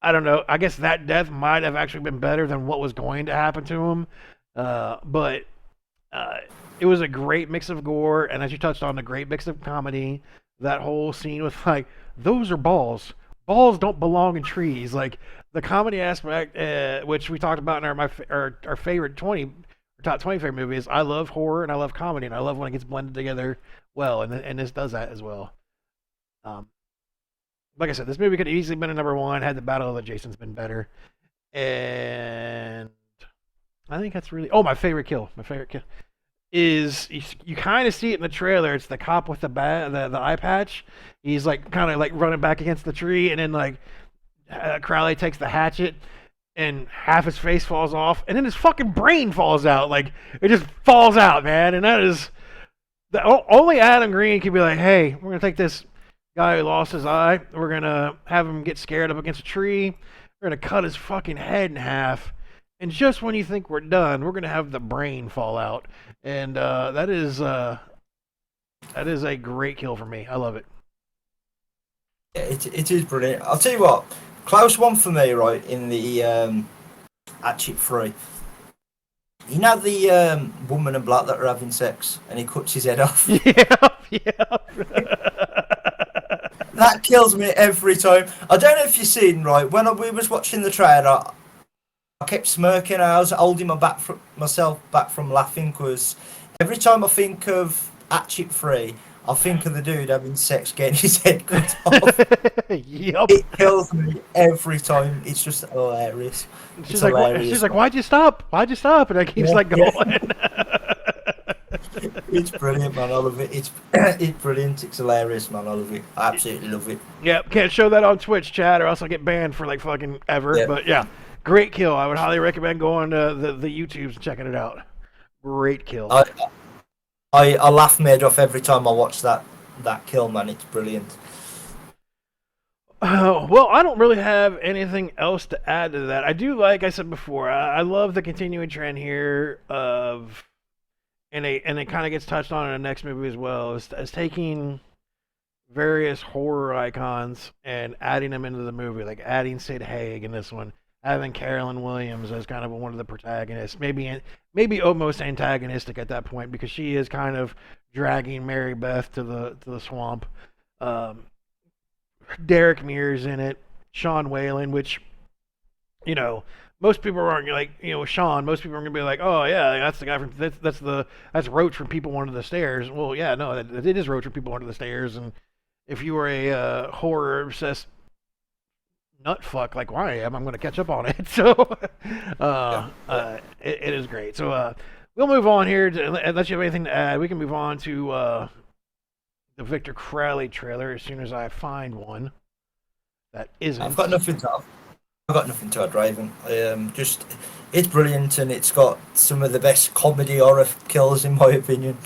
I don't know, I guess that death might have actually been better than what was going to happen to him. But uh, it was a great mix of gore, and as you touched on, a great mix of comedy. That whole scene with like, those are balls. Balls don't belong in trees. Like the comedy aspect, which we talked about in our favorite 20, top 20 favorite movies. I love horror and I love comedy, and I love when it gets blended together well, and this does that as well. Um, like I said, this movie could have easily been a number one had the Battle of the Jasons been better, and I think that's really my favorite kill. My favorite kill is you kind of see it in the trailer. It's the cop with the eye patch. He's like kind of like running back against the tree, and then like Crowley takes the hatchet, and half his face falls off, and then his fucking brain falls out. Like it just falls out, man. And that is only Adam Green can be like, hey, we're gonna take this guy who lost his eye. We're gonna have him get scared up against a tree. We're gonna cut his fucking head in half. And just when you think we're done, we're gonna have the brain fall out, and that is a great kill for me. I love it. It is brilliant. I'll tell you what, close one for me, right, in the Hatchet 3. You know the woman and black that are having sex, and he cuts his head off? Yeah. That kills me every time. I don't know if you've seen, right, when we was watching the trailer, I kept smirking. I was holding myself back from laughing because every time I think of Hatchet 3, I think of the dude having sex, getting his head cut off. Yep. It kills me every time. It's just hilarious. She's like, why'd you stop? Why'd you stop? And I keeps like going. Yeah. It's brilliant, man. I love it. It's brilliant. It's hilarious, man. I love it. I absolutely love it. Yep. Can't show that on Twitch, chat, or else I'll get banned for like fucking ever. Yep. But yeah. Great kill. I would highly recommend going to the YouTubes and checking it out. Great kill. I laugh my head off every time I watch that kill, man. It's brilliant. Well, I don't really have anything else to add to that. I do, like I said before, I love the continuing trend here of, and it kind of gets touched on in the next movie as well, is taking various horror icons and adding them into the movie, like adding Sid Haig in this one. Having Carolyn Williams as kind of one of the protagonists, maybe almost antagonistic at that point because she is kind of dragging Mary Beth to the swamp. Derek Mears in it, Sean Whalen, which most people aren't like Sean. Most people are gonna be like, oh yeah, that's the guy from that's Roach from People Under the Stairs. Well, yeah, no, it is Roach from People Under the Stairs, and if you were a horror obsessed nut fuck like I am, I'm going to catch up on it. So it is great. So we'll move on here. Unless you have anything to add, we can move on to the Victor Crowley trailer as soon as I find one that isn't. I've got nothing to add, Raven. It's brilliant, and it's got some of the best comedy horror kills in my opinion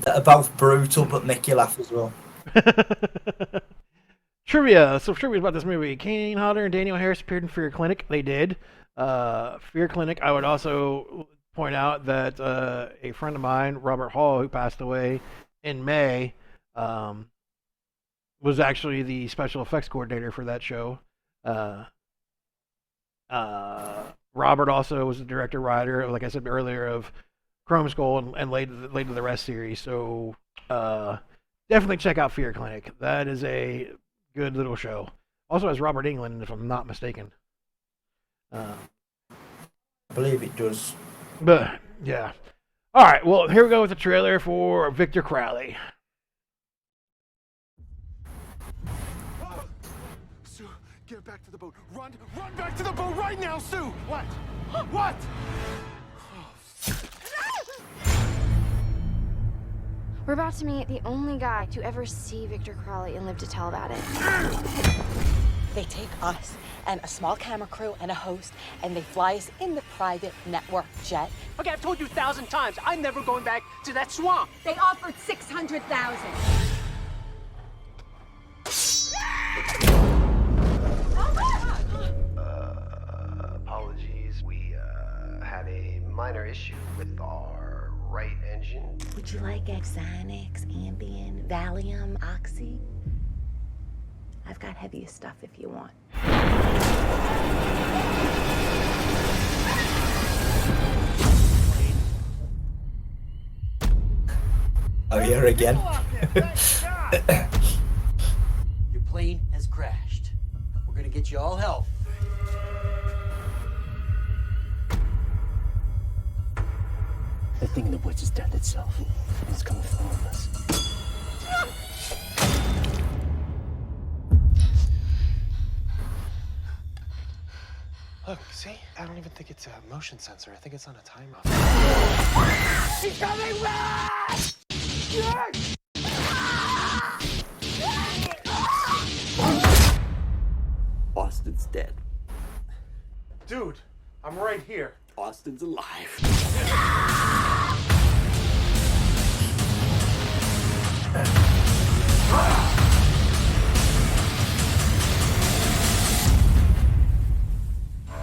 that are both brutal but make you laugh as well. Trivia. So trivia about this movie. Kane Hodder and Daniel Harris appeared in Fear Clinic. They did. Fear Clinic. I would also point out that a friend of mine, Robert Hall, who passed away in May, was actually the special effects coordinator for that show. Robert also was the director writer, like I said earlier, of Chrome Skull and later the Rest series. So definitely check out Fear Clinic. That is a good little show. Also has Robert Englund, if I'm not mistaken. I believe it does. But yeah. All right. Well, here we go with the trailer for Victor Crowley. Get back to the boat. Run back to the boat right now, Sue! What? What? We're about to meet the only guy to ever see Victor Crowley and live to tell about it. They take us and a small camera crew and a host, and they fly us in the private network jet. Okay, I've told you 1,000 times, I'm never going back to that swamp. They offered $600,000. Apologies. We had a minor issue with our right engine. Would you like Xanax, Ambien, Valium, Oxy? I've got heavier stuff if you want. Oh, here again. Your plane has crashed. We're gonna get you all help. The thing in the woods is death itself. It's coming from all of us. Look, see? I don't even think it's a motion sensor. I think it's on a timer. He's coming back! Austin's dead. Dude, I'm right here. Austin's alive.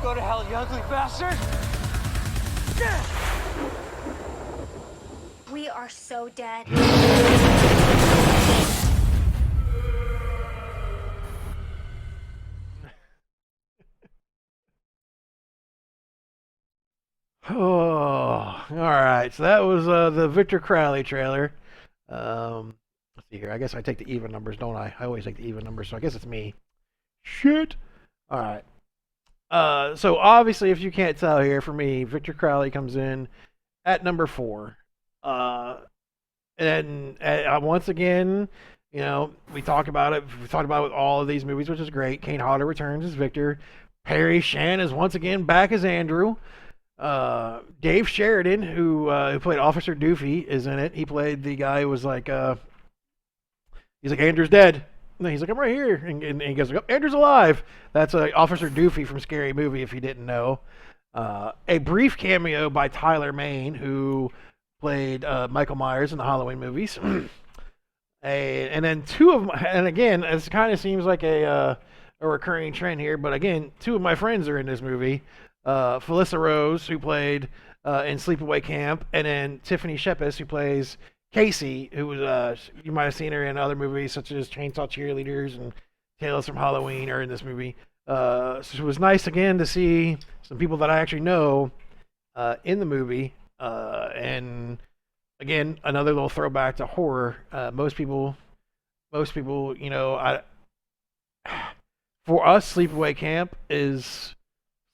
Go to hell, you ugly bastard! We are so dead. Oh, all right. So that was the Victor Crowley trailer. Let's see here. I guess I take the even numbers, don't I? I always take the even numbers, so I guess it's me. Shit. All right. So obviously, if you can't tell here, for me, Victor Crowley comes in at number 4. And once again, you know, we talk about it. We talked about it with all of these movies, which is great. Kane Hodder returns as Victor. Perry Shan is once again back as Andrew. Dave Sheridan, who played Officer Doofy, is in it. He played the guy who was like, he's like, Andrew's dead. And he's like, I'm right here. And he goes, oh, Andrew's alive. That's Officer Doofy from Scary Movie, if you didn't know. A brief cameo by Tyler Mane, who played Michael Myers in the Halloween movies. And then two of my, and again, it kind of seems like a recurring trend here, but again, 2 of my friends are in this movie. Felissa Rose, who played in Sleepaway Camp, and then Tiffany Shepis, who plays Casey, who was you might have seen her in other movies such as Chainsaw Cheerleaders and Tales from Halloween, are in this movie. So it was nice again to see some people that I actually know in the movie. And again, another little throwback to horror. Most people, you know, for us, Sleepaway Camp is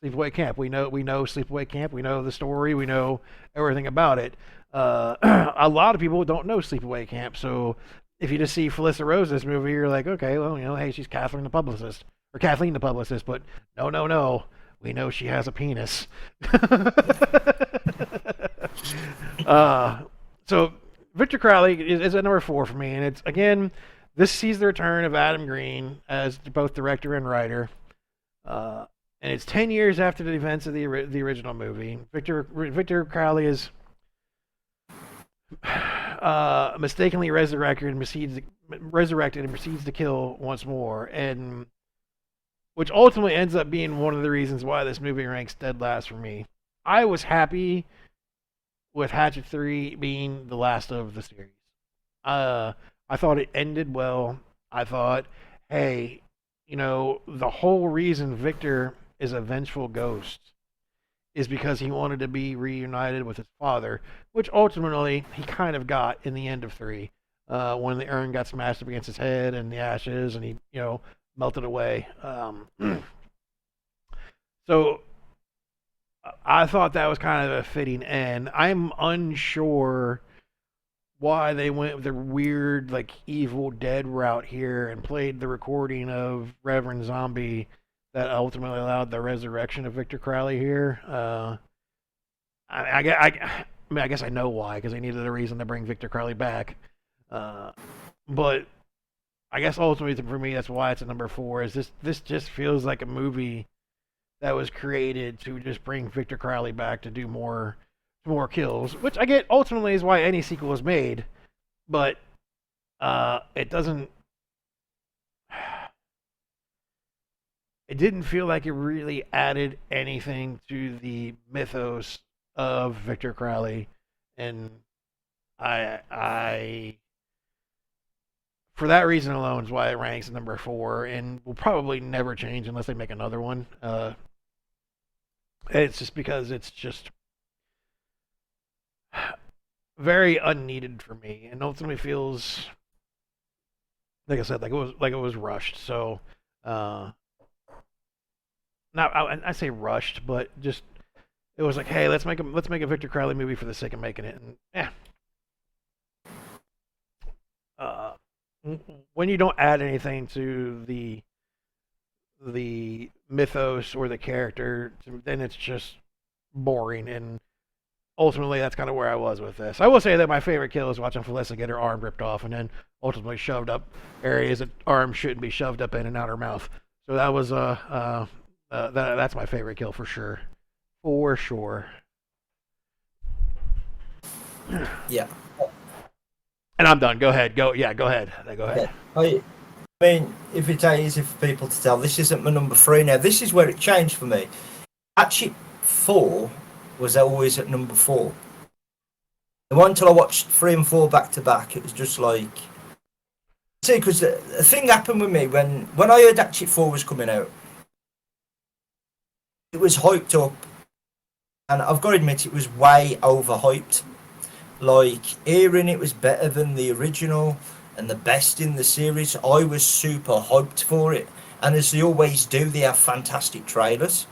Sleepaway Camp. We know Sleepaway Camp. We know the story. We know everything about it. A lot of people don't know Sleepaway Camp. So if you just see Felissa Rose in this movie, you're like, okay, well, you know, hey, she's Kathleen the publicist. But no. We know she has a penis. So Victor Crowley is at number 4 for me. And it's, again, this sees the return of Adam Green as both director and writer. And it's 10 years after the events of the original movie. Victor Crowley is mistakenly resurrected and proceeds to kill once more, and which ultimately ends up being one of the reasons why this movie ranks dead last for me. I was happy with Hatchet 3 being the last of the series. I thought it ended well. I thought, hey, you know, the whole reason Victor is a vengeful ghost is because he wanted to be reunited with his father, which ultimately he kind of got in the end of 3, when the urn got smashed up against his head and the ashes, and he, you know, melted away. So I thought that was kind of a fitting end. I'm unsure why they went with the weird, like, Evil Dead route here and played the recording of Reverend Zombie that ultimately allowed the resurrection of Victor Crowley here. I mean, I guess I know why, because they needed a reason to bring Victor Crowley back. But I guess ultimately for me, that's why it's at number 4. Is this just feels like a movie that was created to just bring Victor Crowley back to do more kills, which I get ultimately is why any sequel is made, but it doesn't. It didn't feel like it really added anything to the mythos of Victor Crowley, and I for that reason alone is why it ranks at number 4, and will probably never change unless they make another one. It's just because it's just very unneeded for me, and ultimately feels, like I said, like it was rushed. So, not I say rushed, but just it was like, hey, let's make a Victor Crowley movie for the sake of making it, and when you don't add anything to the mythos or the character, then it's just boring. And ultimately, that's kind of where I was with this. I will say that my favorite kill is watching Felissa get her arm ripped off and then ultimately shoved up areas that arms shouldn't be shoved up in and out her mouth. So that was that's my favorite kill for sure. For sure. Yeah. And I'm done. Go ahead. Go ahead. Go ahead. Yeah. I mean, if it's easy for people to tell, this isn't my number 3 now. This is where it changed for me. Hatchet 4 was always at number 4. The one until I watched 3 and 4 back to back, it was just like... See, because the thing happened with me when I heard Hatchet 4 was coming out, it was hyped up, and I've got to admit it was way overhyped. Like, hearing it was better than the original and the best in the series, I was super hyped for it. And as they always do, they have fantastic trailers.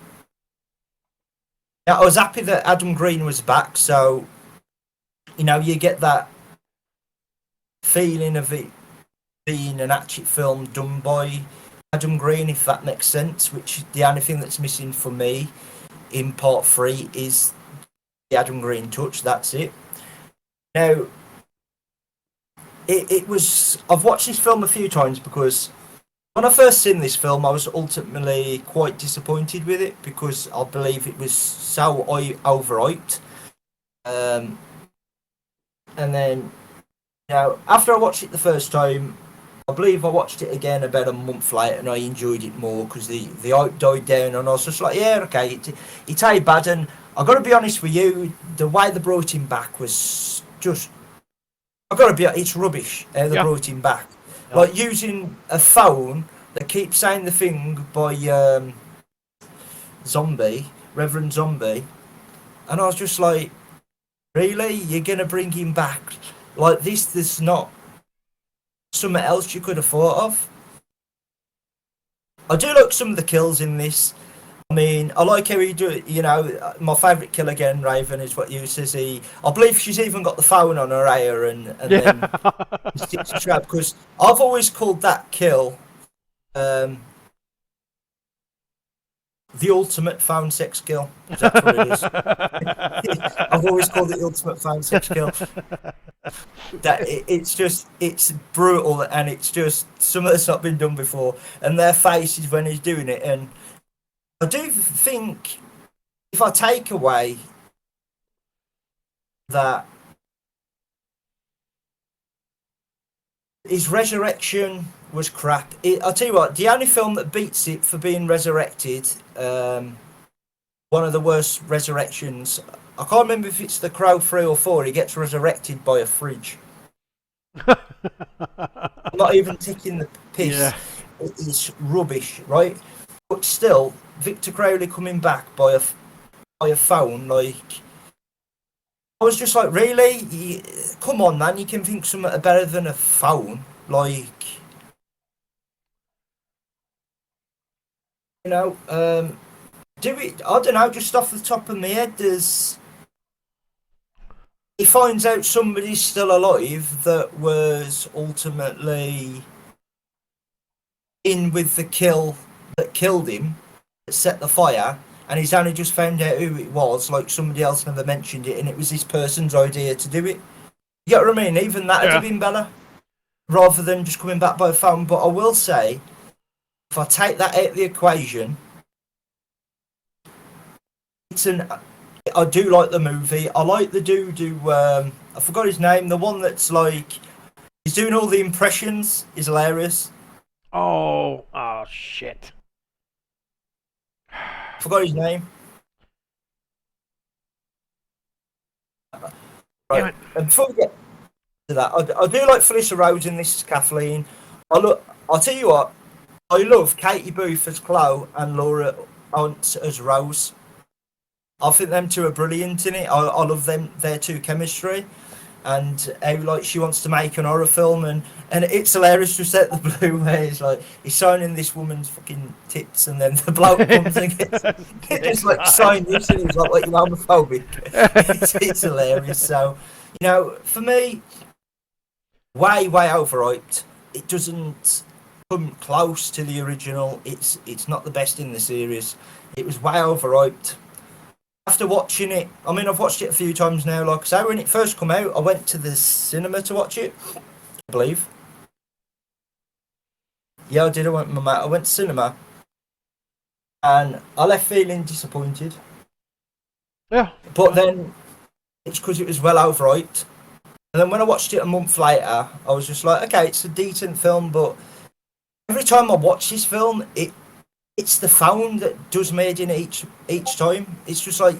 Now, I was happy that Adam Green was back, so, you know, you get that feeling of it being an Hatchet film done by Adam Green, if that makes sense, which the only thing that's missing for me in part 3 is the Adam Green touch. That's it. Now, it was... I've watched this film a few times because when I first seen this film, I was ultimately quite disappointed with it because I believe it was so overhyped. And then, you know, after I watched it the first time, I believe I watched it again about a month later and I enjoyed it more because the hype died down and I was just like, yeah, okay, it ain't bad. And I've got to be honest with you, the way they brought him back was just... I've got to be... It's rubbish how they brought him back. Yeah. Like using a phone that keeps saying the thing by Zombie, Reverend Zombie. And I was just like, really? You're going to bring him back like this? There's not something else you could have thought of? I do like some of the kills in this. I mean, I like how he do it, you know, my favourite kill again, Raven, is what you says. I believe she's even got the phone on her ear and then sticks a trap, because I've always called that kill the ultimate phone sex kill. That's what it is. I've always called it the ultimate phone sex kill. It's brutal and it's just something that's not been done before. And their faces when he's doing it, and I do think if I take away that his resurrection was crap. I'll tell you what, the only film that beats it for being resurrected, one of the worst resurrections, I can't remember if it's The Crow 3 or 4, he gets resurrected by a fridge. Not even taking the piss. Yeah. It is rubbish, right? But still, Victor Crowley coming back by a phone, like... I was just like, really? Come on, man, you can think something better than a phone. Like... You know, do it, I don't know, just off the top of my head, he finds out somebody's still alive that was ultimately in with the kill that killed him. set the fire, and he's only just found out who it was, like somebody else never mentioned it, and it was this person's idea to do it. You get what I mean? Even that would have been better, rather than just coming back by phone. But I will say, if I take that out of the equation, I do like the movie. I like the dude who, I forgot his name, the one that's like, he's doing all the impressions, is hilarious. Oh shit. Forgot his name. Right. And before we get to that, I do like Felicia Rose in this, Kathleen. I'll tell you what, I love Katie Booth as Chloe and Laura Hunt as Rose. I think them two are brilliant in it. I love their two chemistry, and how like she wants to make an horror film, and it's hilarious to set the blue where it's like he's signing this woman's fucking tits, and then the bloke comes and gets like sign this, and he's like you're homophobic. It's hilarious. So, you know, for me, way overhyped. It doesn't come close to the original. It's not the best in the series. It was way overhyped. After watching it, I mean, I've watched it a few times now. Like I say, when it first came out, I went to the cinema to watch it, I believe. Yeah, I did. I went with my mate. I went to cinema, and I left feeling disappointed. Yeah. But then, it's because it was well overhyped. And then when I watched it a month later, I was just like, okay, it's a decent film, but every time I watch this film, it's the phone that does made in each time. It's just like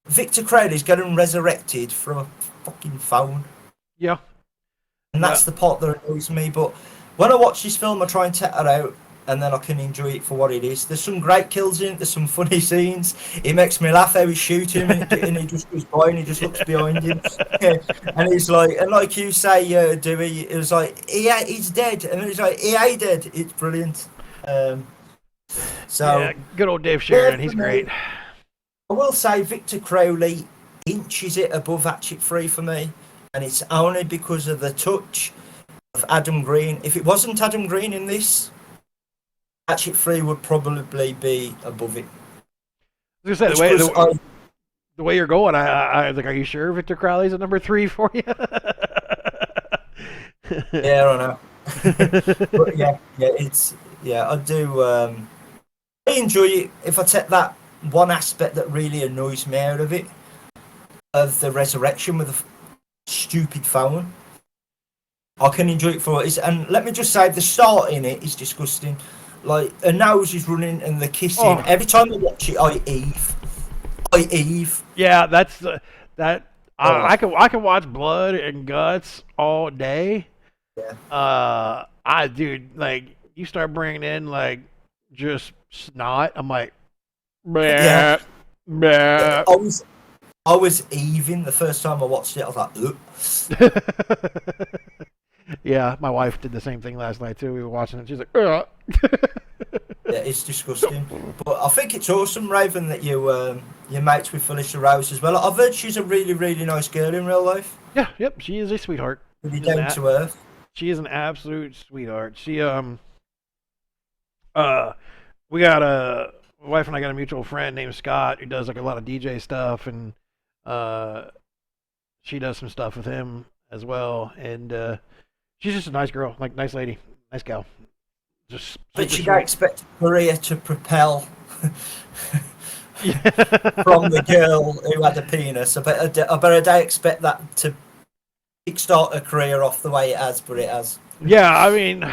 Victor Crowley's getting resurrected from a fucking phone. Yeah. And that's the part that annoys me. But when I watch this film, I try and take that out, and then I can enjoy it for what it is. There's some great kills in it. There's some funny scenes. It makes me laugh how he shoots him, and he just goes by and he just looks behind him. And he's like, and like you say, Dewey, it was like, he's dead. And he's like, he ain't dead. It's brilliant. So yeah, good old Dave Sheridan, he's great. I will say Victor Crowley inches it above Hatchet 3 for me, and it's only because of the touch of Adam Green. If it wasn't Adam Green in this, Hatchet 3 would probably be above it. I was gonna say, the way you're going, I was like, are you sure Victor Crowley's at number 3 for you? Yeah, I don't know. But I do. I enjoy it. If I take that one aspect that really annoys me out of it, of the resurrection with the stupid phone, I can enjoy it for what it is. And let me just say, the start in it is disgusting. Like, her nose is running and the kissing. Oh. Every time I watch it, I heave. Yeah, that's that. I can watch blood and guts all day. Yeah. Dude, like, you start bringing in like just snot, I'm like, bleh, bleh. I was heaving the first time I watched it. I was like, ugh. Yeah, my wife did the same thing last night too. We were watching it. She's like, ugh. Yeah, it's disgusting. But I think it's awesome, Raven, that you're mates with Felicia Rose as well. I've heard she's a really, really nice girl in real life. Yeah, yep, she is a sweetheart. Really down to earth. She is an absolute sweetheart. She we got my wife and I got a mutual friend named Scott who does like a lot of DJ stuff, and she does some stuff with him as well, and she's just a nice girl, like nice lady, nice gal. Just but you don't expect Maria to propel from the girl who had a penis. I don't expect that to kickstart a career off the way it has, but it has. Yeah, I mean,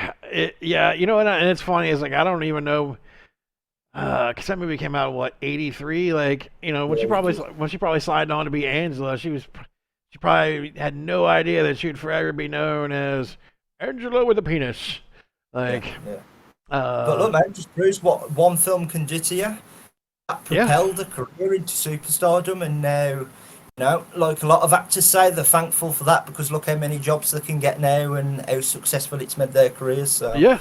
you know, and it's funny. It's like I don't even know, because that movie came out what 83. Like, you know, when she probably signed on to be Angela, she probably had no idea that she'd forever be known as Angela with a penis. Like, yeah. But look, man, it just proves what one film can do to you. That propelled a career into superstardom, and now, you know, like a lot of actors say, they're thankful for that because look how many jobs they can get now and how successful it's made their careers. So yeah.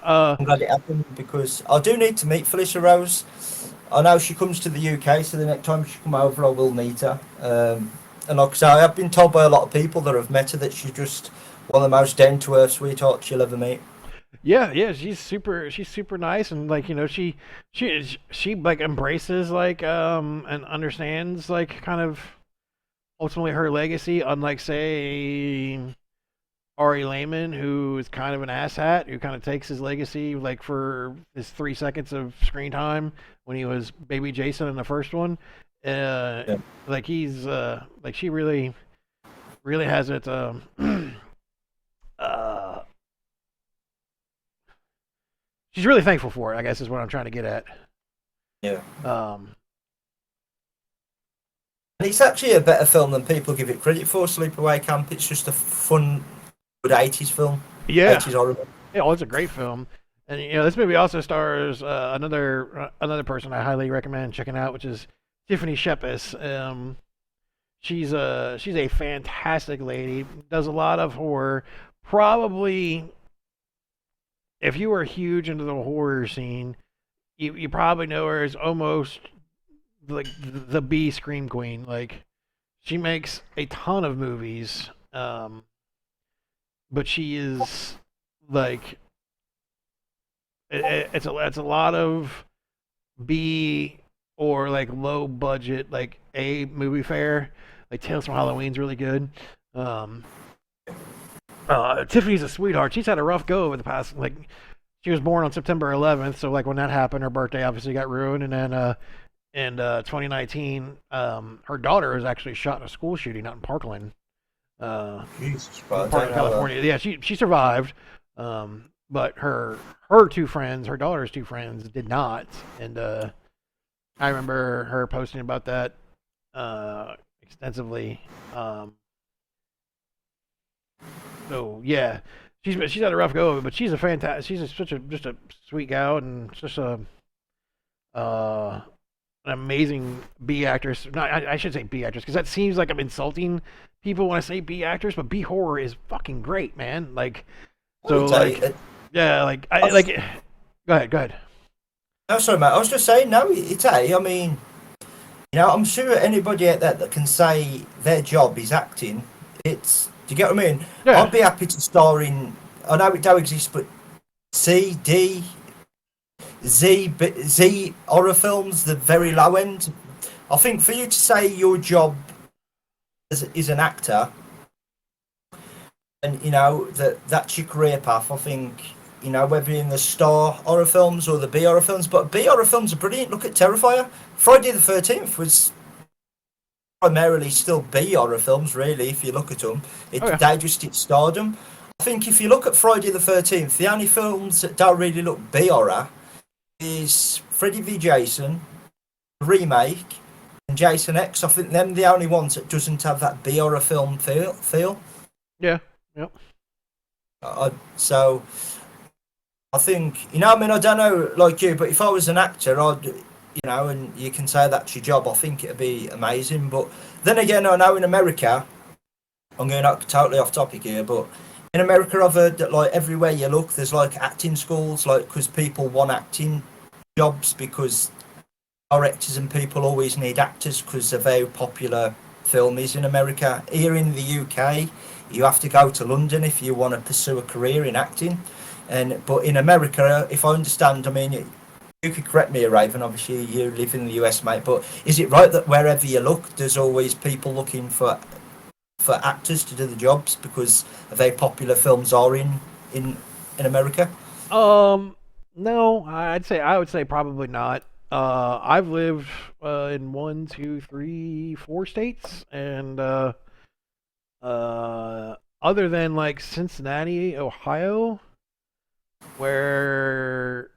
I'm glad it happened because I do need to meet Felicia Rose. I know she comes to the UK, so the next time she come over, I will meet her. And like I say, I've been told by a lot of people that have met her that she's just one of the most down-to-earth sweethearts you'll ever meet. Yeah, she's super nice, and like she like embraces like and understands like kind of ultimately her legacy, unlike say Ari Lehman, who is kind of an asshat, who kind of takes his legacy like for his 3 seconds of screen time when he was Baby Jason in the first one. Yeah. Like he's like she really has it. Uh, she's really thankful for it, I guess is what I'm trying to get at. Yeah. Um, And it's actually a better film than people give it credit for. Sleepaway Camp. It's just a fun, good 80s film. yeah, 80s horror. yeah, well, it's a great film, and this movie also stars another person I highly recommend checking out, which is Tiffany Shepis. She's a fantastic lady. Does a lot of horror. Probably, if you were huge into the horror scene, you probably know her as almost like the B scream queen. Like she makes a ton of movies, but she is like it's a lot of B or like low budget like A movie fare. Like Tales from Halloween's really good. Um, Tiffany's a sweetheart. She's had a rough go over the past like she was born on September 11th, so like when that happened, her birthday obviously got ruined, and then in 2019, her daughter was actually shot in a school shooting out in Parkland, Jesus, Parkland, California. Yeah, she survived, but her her daughter's two friends did not, and I remember her posting about that extensively. So yeah, she's had a rough go of it, but she's a fantastic. Such a just a sweet gal and just a uh, an amazing B actress. No, I should say B actress because that seems like I'm insulting people when I say B actress, but B horror is fucking great, man. Like so, like yeah, like I like. Go ahead. No, sorry, mate. I was just saying, no, it's A. I mean, I'm sure anybody out there that can say their job is acting, it's. Do you get what I mean? Yeah. I'd be happy to star in. I know it don't exist, but C, D, Z horror films, the very low end. I think for you to say your job is an actor, and that's your career path. I think whether in the star horror films or the B horror films, but B horror films are brilliant. Look at Terrifier. Friday the 13th was primarily still B horror films, really. If you look at them, they just hit stardom. I think if you look at Friday the 13th, the only films that don't really look B horror is Freddy v Jason, the remake, and Jason X. I think them the only ones that doesn't have that B horror film feel. Yeah. Yep. So I think I mean, I don't know like you, but if I was an actor, I'd and you can say that's your job, I think it'd be amazing. But then again, I know in America, I'm going totally off topic here, but in America, I've heard that like everywhere you look, there's like acting schools, like because people want acting jobs because directors and people always need actors because they're very popular film is in America. Here in the UK, you have to go to London if you want to pursue a career in acting. But in America, if I understand, I mean, you could correct me, Raven. Obviously, you live in the US, mate. But is it right that wherever you look, there's always people looking for actors to do the jobs because very popular films are in America? No, I would say probably not. I've lived in 1, 2, 3, 4 states, and other than like Cincinnati, Ohio, where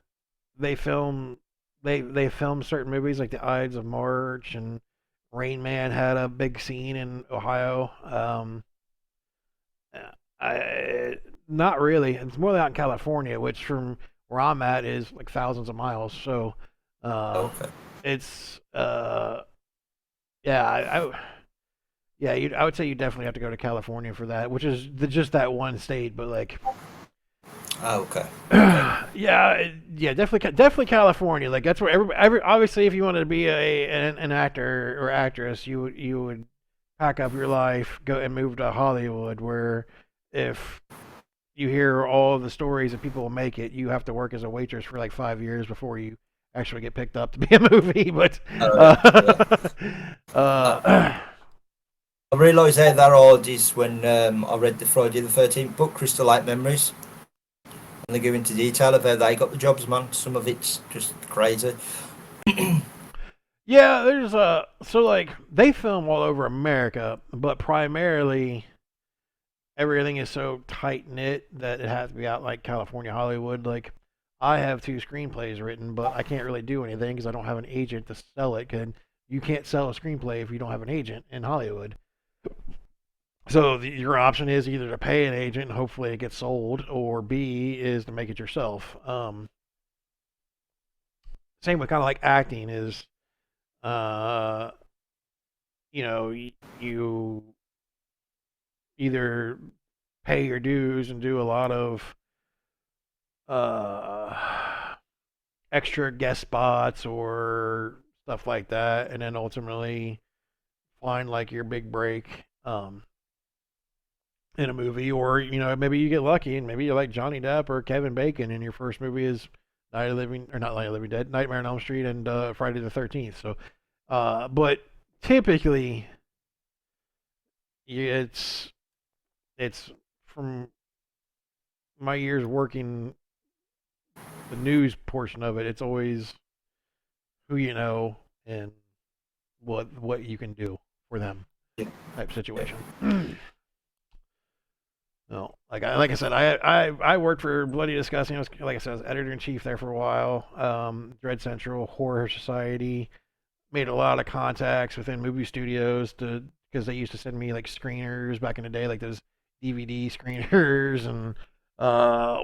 they film certain movies like The Ides of March and Rain Man had a big scene in Ohio. Not really. It's more out in California, which from where I'm at is like thousands of miles. So it's yeah, I would say you definitely have to go to California for that, which is just that one state, but like. Okay. Yeah, definitely California. Like that's where every obviously if you wanted to be an actor or actress, you would pack up your life, go and move to Hollywood. Where if you hear all the stories that people will make it. You have to work as a waitress for like 5 years before you actually get picked up to be a movie. But I realised how that hard is when I read the Friday the 13th book, Crystal Lake Memories. And they go into detail of how they got the jobs, man. Some of it's just crazy. yeah, there's so like they film all over America, but primarily everything is so tight knit that it has to be out like California, Hollywood. Like I have 2 screenplays written, but I can't really do anything because I don't have an agent to sell it. And you can't sell a screenplay if you don't have an agent in Hollywood. So your option is either to pay an agent and hopefully it gets sold, or B is to make it yourself. Same with kind of like acting is, uh, you either pay your dues and do a lot of extra guest spots or stuff like that, and then ultimately find like your big break in a movie, or maybe you get lucky and maybe you're like Johnny Depp or Kevin Bacon, and your first movie is Night of the Living or not Night of the Living Dead, Nightmare on Elm Street, and Friday the 13th. So, but typically, it's from my years working the news portion of it. It's always who you know and what you can do for them type situation. No, like I said, I worked for Bloody Disgusting. Like I said, I was editor in chief there for a while. Dread Central, Horror Society, made a lot of contacts within movie studios because they used to send me like screeners back in the day, like those DVD screeners, and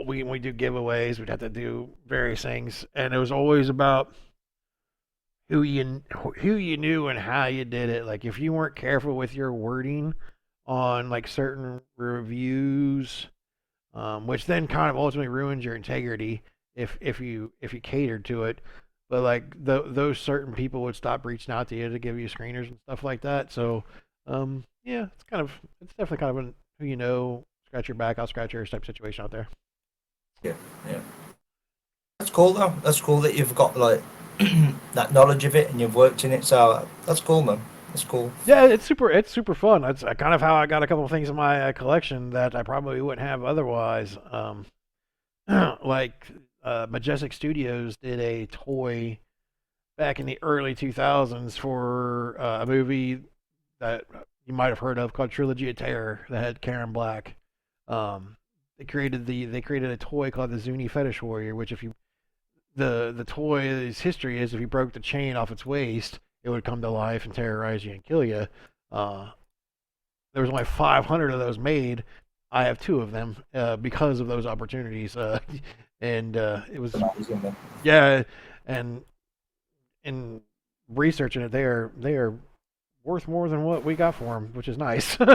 we do giveaways. We'd have to do various things, and it was always about who you knew and how you did it. Like if you weren't careful with your wording on like certain reviews, which then kind of ultimately ruins your integrity if you catered to it. But like those certain people would stop reaching out to you to give you screeners and stuff like that. So yeah, it's definitely kind of a who you know, scratch your back, I'll scratch yours type situation out there. Yeah. That's cool though. That's cool that you've got like that knowledge of it and you've worked in it. So that's cool, man. That's cool. Yeah, it's super fun. That's kind of how I got a couple of things in my collection that I probably wouldn't have otherwise. Like Majestic Studios did a toy back in the early 2000s for a movie that you might have heard of called Trilogy of Terror that had Karen Black. They created a toy called the Zuni Fetish Warrior, which if you the toy's history is if you broke the chain off its waist, it would come to life and terrorize you and kill you. There was only 500 of those made. I have 2 of them because of those opportunities, and it was yeah. And in researching it, they are worth more than what we got for them, which is nice. I'll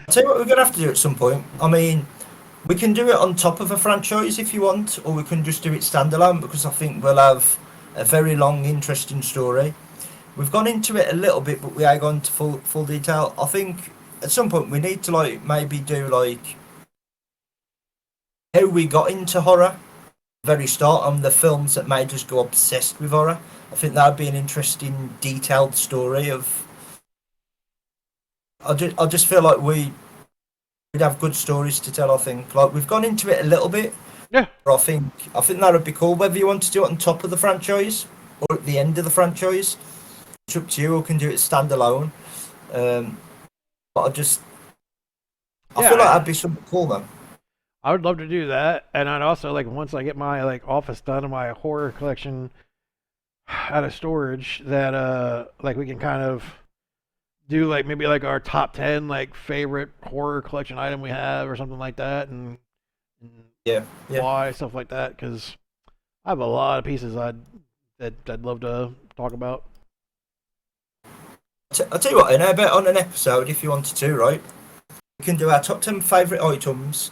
tell you what we're gonna have to do at some point. I mean, we can do it on top of a franchise if you want, or we can just do it standalone because I think we'll have a very long, interesting story. We've gone into it a little bit, but we ain't gone to full detail. I think at some point we need to like maybe do like how we got into horror, very start on the films that made us go obsessed with horror. I think that would be an interesting, detailed story of. I just feel like we'd have good stories to tell. I think like we've gone into it a little bit. Yeah. But I think that would be cool. Whether you want to do it on top of the franchise or at the end of the franchise, it's up to you. We can do it standalone. But I feel like that'd be something cool, man. I would love to do that, and I'd also like once I get my like office done and my horror collection out of storage, that like we can kind of do like maybe like our top 10 like favorite horror collection item we have or something like that, and yeah, why stuff like that, because I have a lot of pieces I'd love to talk about. I'll tell you what, I bet on an episode if you wanted to, right? We can do our top 10 favourite items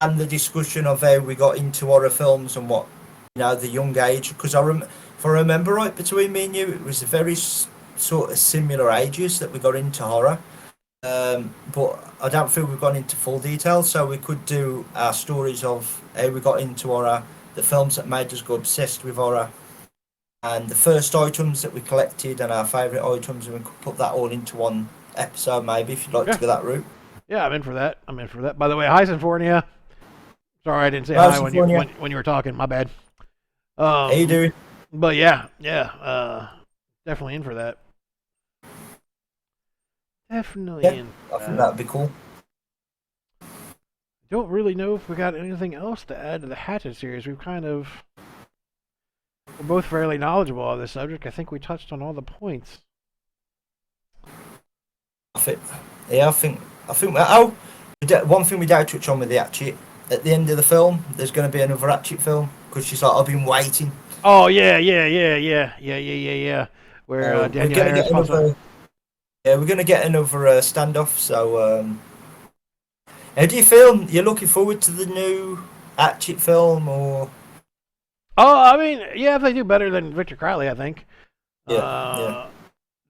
and the discussion of how we got into horror films and what, the young age. Because if I remember right, between me and you, it was very sort of similar ages that we got into horror. But I don't feel we've gone into full detail, so we could do our stories of how we got into horror, the films that made us go obsessed with horror, and the first items that we collected and our favourite items, and we could put that all into one episode, maybe, if you'd like Yeah. to go that route. Yeah, I'm in for that. I'm in for that. By the way, hi, Sinfornia. Sorry, I didn't say Hi, hi when you Sinfornia. when you were talking. My bad. How you doing? But yeah, definitely in for that. Definitely Yeah, in. I think that'd be cool. Don't really know if we got anything else to add to the Hatchet series. We're both fairly knowledgeable on this subject. I think we touched on all the points. I think. One thing we don't touch on with the Hatchet, at the end of the film, there's going to be another Hatchet film, because she's like, I've been waiting. Oh yeah. Where We're Daniel gonna Harris get pops up. another. Yeah, we're gonna get another standoff. So, how do you feel? You're looking forward to the new Hatchet film, or? Oh, I mean, yeah, if they do better than Victor Crowley, I think. Yeah.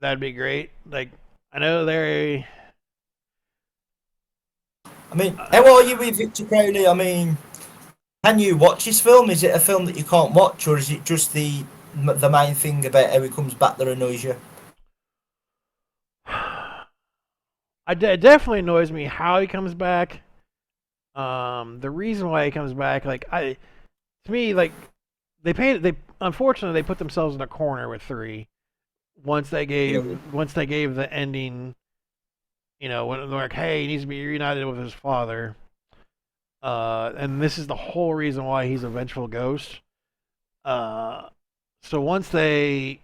That'd be great. Like, I know they're. I mean, how are you with Victor Crowley? I mean, can you watch this film? Is it a film that you can't watch, or is it just the main thing about how he comes back that annoys you? It definitely annoys me how he comes back. The reason why he comes back, to me, like, unfortunately they put themselves in a corner with 3. Once they gave the ending, when they're like, hey, he needs to be reunited with his father. And this is the whole reason why he's a vengeful ghost. So once they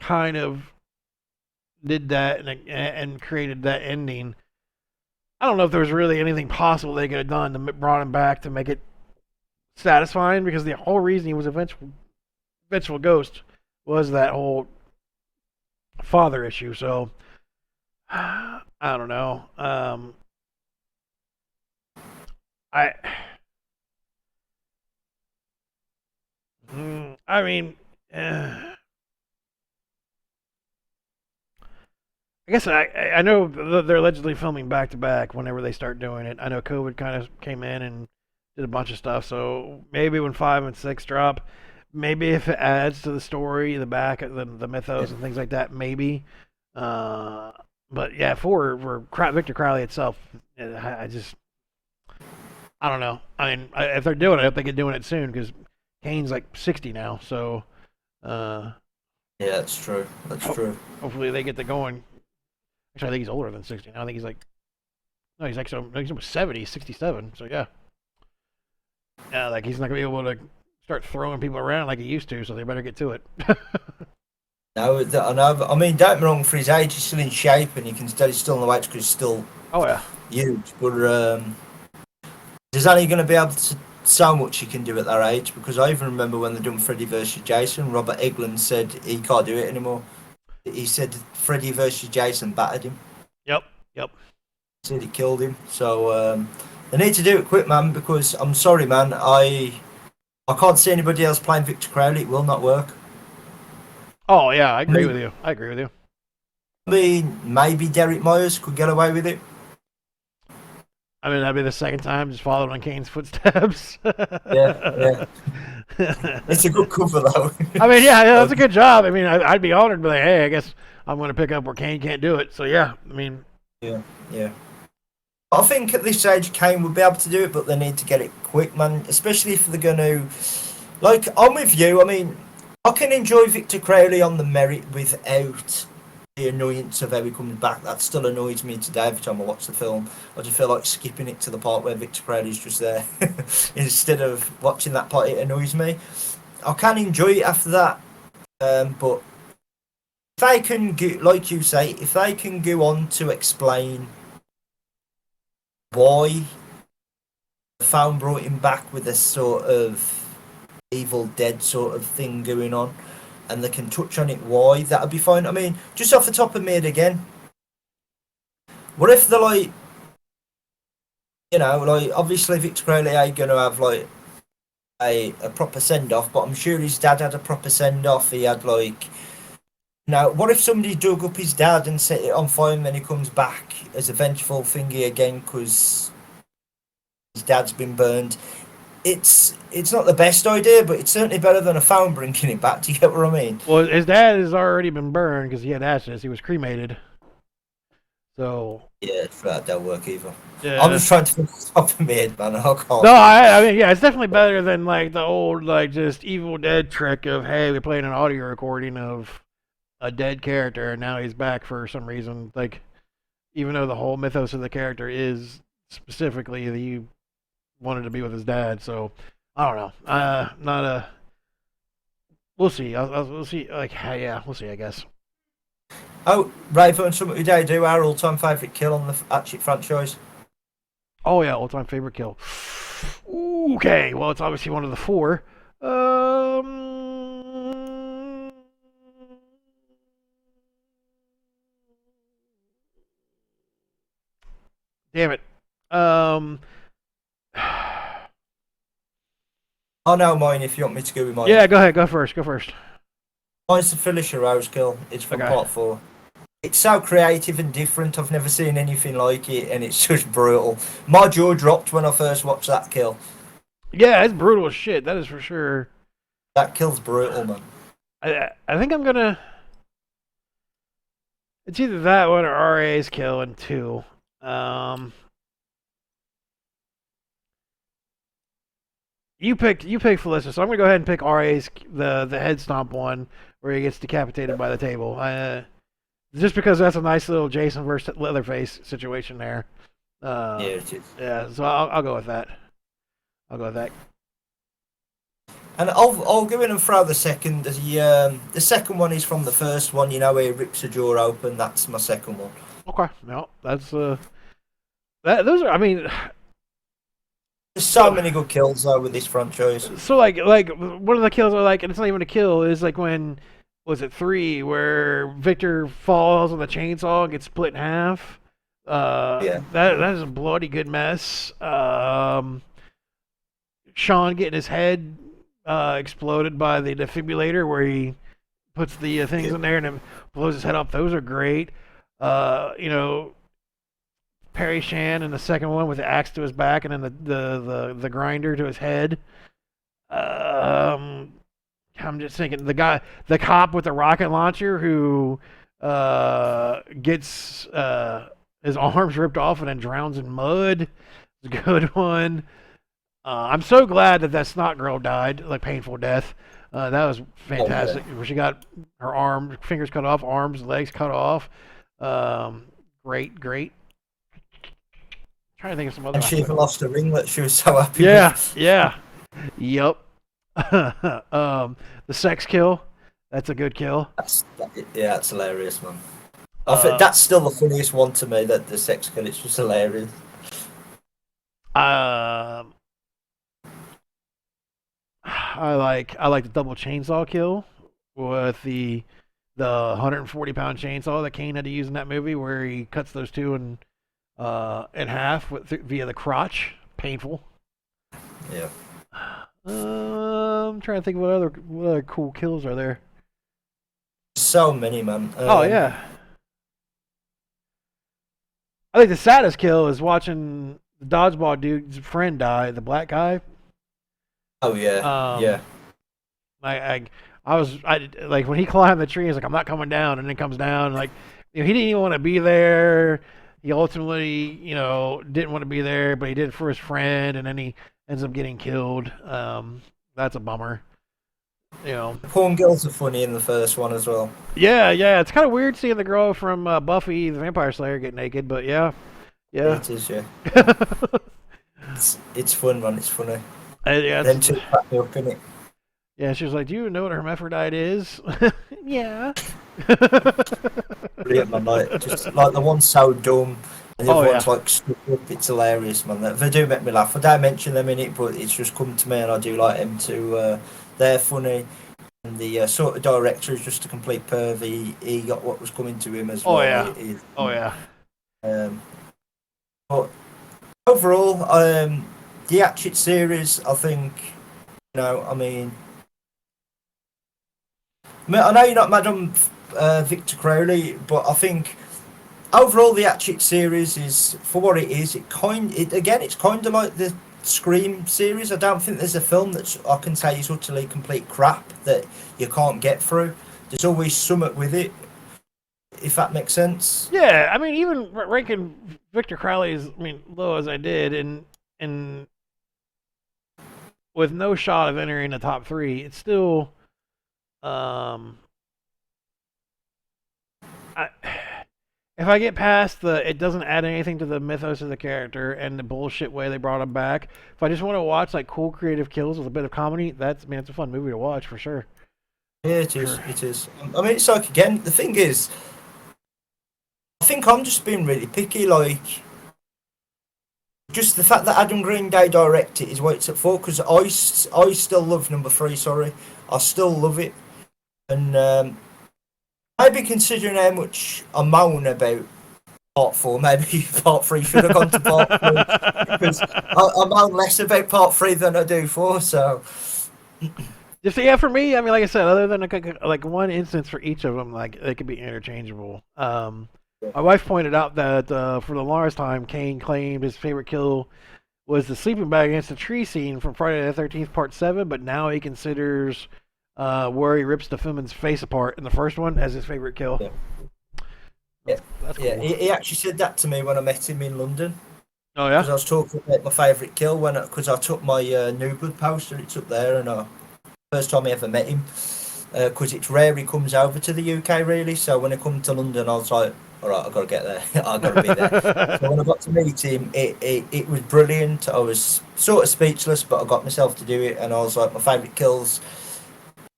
kind of did that and created that ending, I don't know if there was really anything possible they could have done to brought him back to make it satisfying, because the whole reason he was a vengeful ghost was that whole father issue. So I don't know. I mean, I guess I know they're allegedly filming back to back whenever they start doing it. I know COVID kind of came in and did a bunch of stuff, so maybe when 5 and 6 drop, maybe if it adds to the story, the mythos and things like that, maybe. But yeah, for Victor Crowley itself, I don't know. I mean, if they're doing it, I hope they get doing it soon, because Kane's like 60 now, so. Yeah, that's true. That's true. Hopefully they get to going. Actually, I think he's older than 60 now. I think he's like, no, he's almost 70, 67. So yeah, like he's not gonna be able to start throwing people around like he used to. So they better get to it. No, I know. I mean, don't get me wrong. For his age, he's still in shape, and you can tell he's still on the weight because he's still. Oh yeah. Huge, but there's only going to be able to so much he can do at that age, because I even remember when they done Freddy versus Jason, Robert Englund said he can't do it anymore. He said Freddy versus Jason battered him. Yep. He said it killed him. So they need to do it quick, man, because I'm sorry, man, I can't see anybody else playing Victor Crowley. It will not work. Oh yeah, I agree with you. I mean, maybe Derek Myers could get away with it. I mean, that'd be the second time just following on Kane's footsteps. Yeah. It's a good cover, though. I mean, yeah, that's a good job. I mean, I'd be honored, but like, hey, I guess I'm going to pick up where Kane can't do it. So yeah, I mean. Yeah. I think at this stage Kane would be able to do it, but they need to get it quick, man. Especially if they're going to, like, I'm with you. I mean, I can enjoy Victor Crowley on the merit without the annoyance of how he comes back. That still annoys me today every time I watch the film. I just feel like skipping it to the part where Victor Crowley's just there. Instead of watching that part, it annoys me. I can enjoy it after that, but if they can go, like you say, if they can go on to explain why the film brought him back with this sort of Evil Dead sort of thing going on, and they can touch on it why, that'd be fine. I mean, just off the top of my head again, what if they're like, obviously Victor Crowley ain't going to have like a proper send-off, but I'm sure his dad had a proper send-off. He had like Now, what if somebody dug up his dad and set it on fire, and then he comes back as a vengeful thingy again because his dad's been burned? It's not the best idea, but it's certainly better than a phone bringing it back. Do you get what I mean? Well, his dad has already been burned because he had ashes. He was cremated. So yeah, that don't work either. Yeah. I'm just trying to think off the top of my head, man. I can't. No, I mean, yeah, it's definitely better than like the old, like just Evil Dead trick of, hey, we played an audio recording of a dead character and now he's back for some reason. Like, even though the whole mythos of the character is specifically that he wanted to be with his dad, so I don't know. Not a. We'll see. We'll see. Like, yeah, we'll see. I guess. Oh, Raven, something we do our all-time favourite kill on the Hatchet franchise. Oh yeah, all-time favorite kill. Okay, well it's obviously one of the four. Damn it. I know mine if you want me to go with mine. Yeah, go ahead. Go first. Go first. Mine's the Felicia Rose kill. It's from part 4. It's so creative and different. I've never seen anything like it, and it's just brutal. My jaw dropped when I first watched that kill. Yeah, it's brutal as shit. That is for sure. That kill's brutal, man. I think I'm gonna. It's either that one or RA's kill in 2. You picked Felicia, so I'm gonna go ahead and pick RA's the head stomp one where he gets decapitated by the table. Just because that's a nice little Jason versus Leatherface situation there. Yeah, it is. Yeah, so I'll go with that. I'll go with that. And I'll go in and throw the second. The second one is from the first one. You know, where he rips the jaw open. That's my second one. Okay, no, that's those are. I mean, there's so many good kills though with this franchise. So like one of the kills I like, and it's not even a kill, is like when was it 3 where Victor falls on the chainsaw and gets split in half. Yeah. That is a bloody good mess. Sean getting his head exploded by the defibrillator where he puts the things in there and then blows his head up. Those are great. You know, Perry Shan in the second one with the axe to his back and then the grinder to his head. I'm just thinking the cop with the rocket launcher who gets his arms ripped off and then drowns in mud. It's a good one. I'm so glad that snot girl died, like painful death. That was fantastic. Where she got her fingers cut off, arms, legs cut off. Great. Trying to think of some other. And she even lost a ringlet. She was so happy. Yeah. Yep. The sex kill. That's a good kill. That's hilarious, man. I think that's still the funniest one to me. That the sex kill. It's just hilarious. I like the double chainsaw kill with the 140-pound chainsaw that Kane had to use in that movie, where he cuts those two in half via the crotch. Painful. Yeah. I'm trying to think what other cool kills are there. So many, man. Oh yeah. I think the saddest kill is watching the dodgeball dude's friend die, the black guy. Oh yeah, yeah. I like when he climbed the tree. He's like, I'm not coming down, and then comes down. Like, he didn't even want to be there. He ultimately, didn't want to be there, but he did it for his friend, and then he ends up getting killed. That's a bummer. The porn girls are funny in the first one as well. Yeah. It's kind of weird seeing the girl from Buffy the Vampire Slayer get naked, but yeah. It is, yeah. it's fun, man. It's funny. Them two crack me up, innit? Yeah, she was like, "Do you know what a hermaphrodite is?" Yeah. Brilliant, man. Like, just like the one's so dumb, and the other one's like stuck up. It's hilarious, man. They do make me laugh. I don't mention them in it, but it's just come to me, and I do like them too. They're funny. And the sort of director is just a complete perv. He got what was coming to him as well. Oh yeah. But overall, the Hatchet series, I think, I mean, mean, I know you're not mad on Victor Crowley, but I think overall the Hatchet series is, for what it is, it's kind of like the Scream series. I don't think there's a film that I can say is utterly complete crap that you can't get through. There's always something with it, if that makes sense. Yeah, I mean, even ranking Victor Crowley's, low as I did, and with no shot of entering the top 3, it's still, if I get past it doesn't add anything to the mythos of the character and the bullshit way they brought him back. If I just want to watch like cool creative kills with a bit of comedy, it's a fun movie to watch for sure. Yeah, it is. It is. I mean, it's like, again, the thing is, I think I'm just being really picky. Like, just the fact that Adam Green Day directed is what it's up for. Because I still love number 3. Sorry, I still love it, and maybe considering how much I moan about part 4, maybe part 3 should have gone to part 4 because I moan less about part 3 than I do 4. So. Just yeah, for me, I mean, like I said, other than like one instance for each of them, like they could be interchangeable. My wife pointed out that for the longest time, Kane claimed his favorite kill was the sleeping bag against the tree scene from Friday the 13th Part 7, but now he considers where he rips the Finman's face apart in the first one as his favorite kill. Yeah, that's cool. Yeah. He actually said that to me when I met him in London. Oh yeah, because I was talking about my favourite kill because I took my New Blood poster, it's up there, and first time I ever met him, because it's rare he comes over to the UK really. So when I come to London, I was like, all right, I've got to get there. I've got to be there. So when I got to meet him, it was brilliant. I was sort of speechless, but I got myself to do it, and I was like, my favourite kills,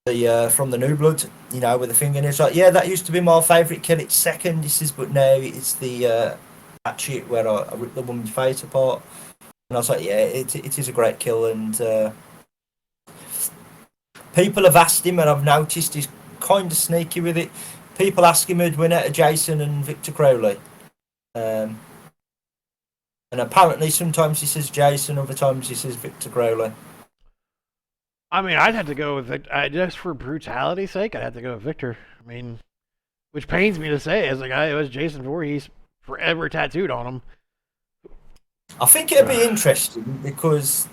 from the New Blood, with the finger. And it's like, yeah, that used to be my favourite kill. It's second. This is, but now it's the Hatchet where I ripped the woman's face apart. And I was like, yeah, it is a great kill, and people have asked him, and I've noticed he's kind of sneaky with it. People ask him who'd win out of Jason and Victor Crowley. And apparently sometimes he says Jason, other times he says Victor Crowley. I mean, I'd have to go with Victor. Just for brutality's sake, I'd have to go with Victor. I mean, which pains me to say, as a guy who has Jason Voorhees forever tattooed on him. I think it'd be interesting because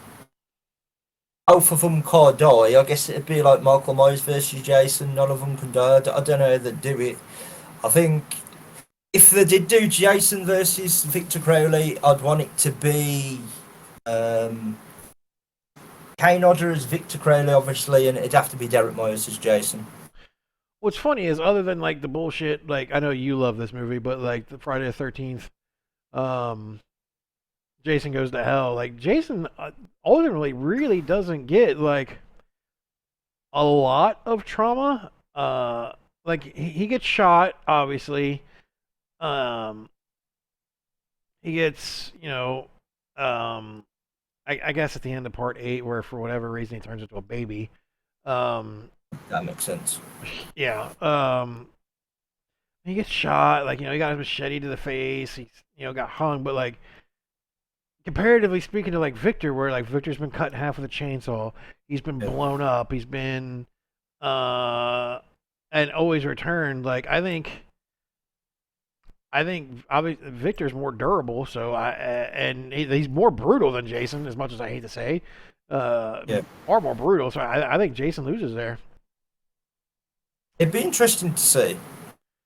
both of them can't die. I guess it'd be like Michael Myers versus Jason. None of them can die. I don't know how they'd do it. I think if they did do Jason versus Victor Crowley, I'd want it to be Kane Hodder as Victor Crowley, obviously, and it'd have to be Derek Myers as Jason. What's funny is, other than like the bullshit, like I know you love this movie, but like the Friday the 13th, Jason Goes to Hell, like Jason ultimately really doesn't get like a lot of trauma. Like he gets shot, obviously. He gets, I guess at the end of part 8, where for whatever reason he turns into a baby. That makes sense. Yeah. He gets shot, like, he got a machete to the face, he's, got hung, but like, comparatively speaking to like Victor, where like Victor's been cut in half with a chainsaw, he's been blown up, he's been, and always returned, like, I think obviously Victor's more durable, so and he's more brutal than Jason, as much as I hate to say, far more brutal. So I think Jason loses there. It'd be interesting to see.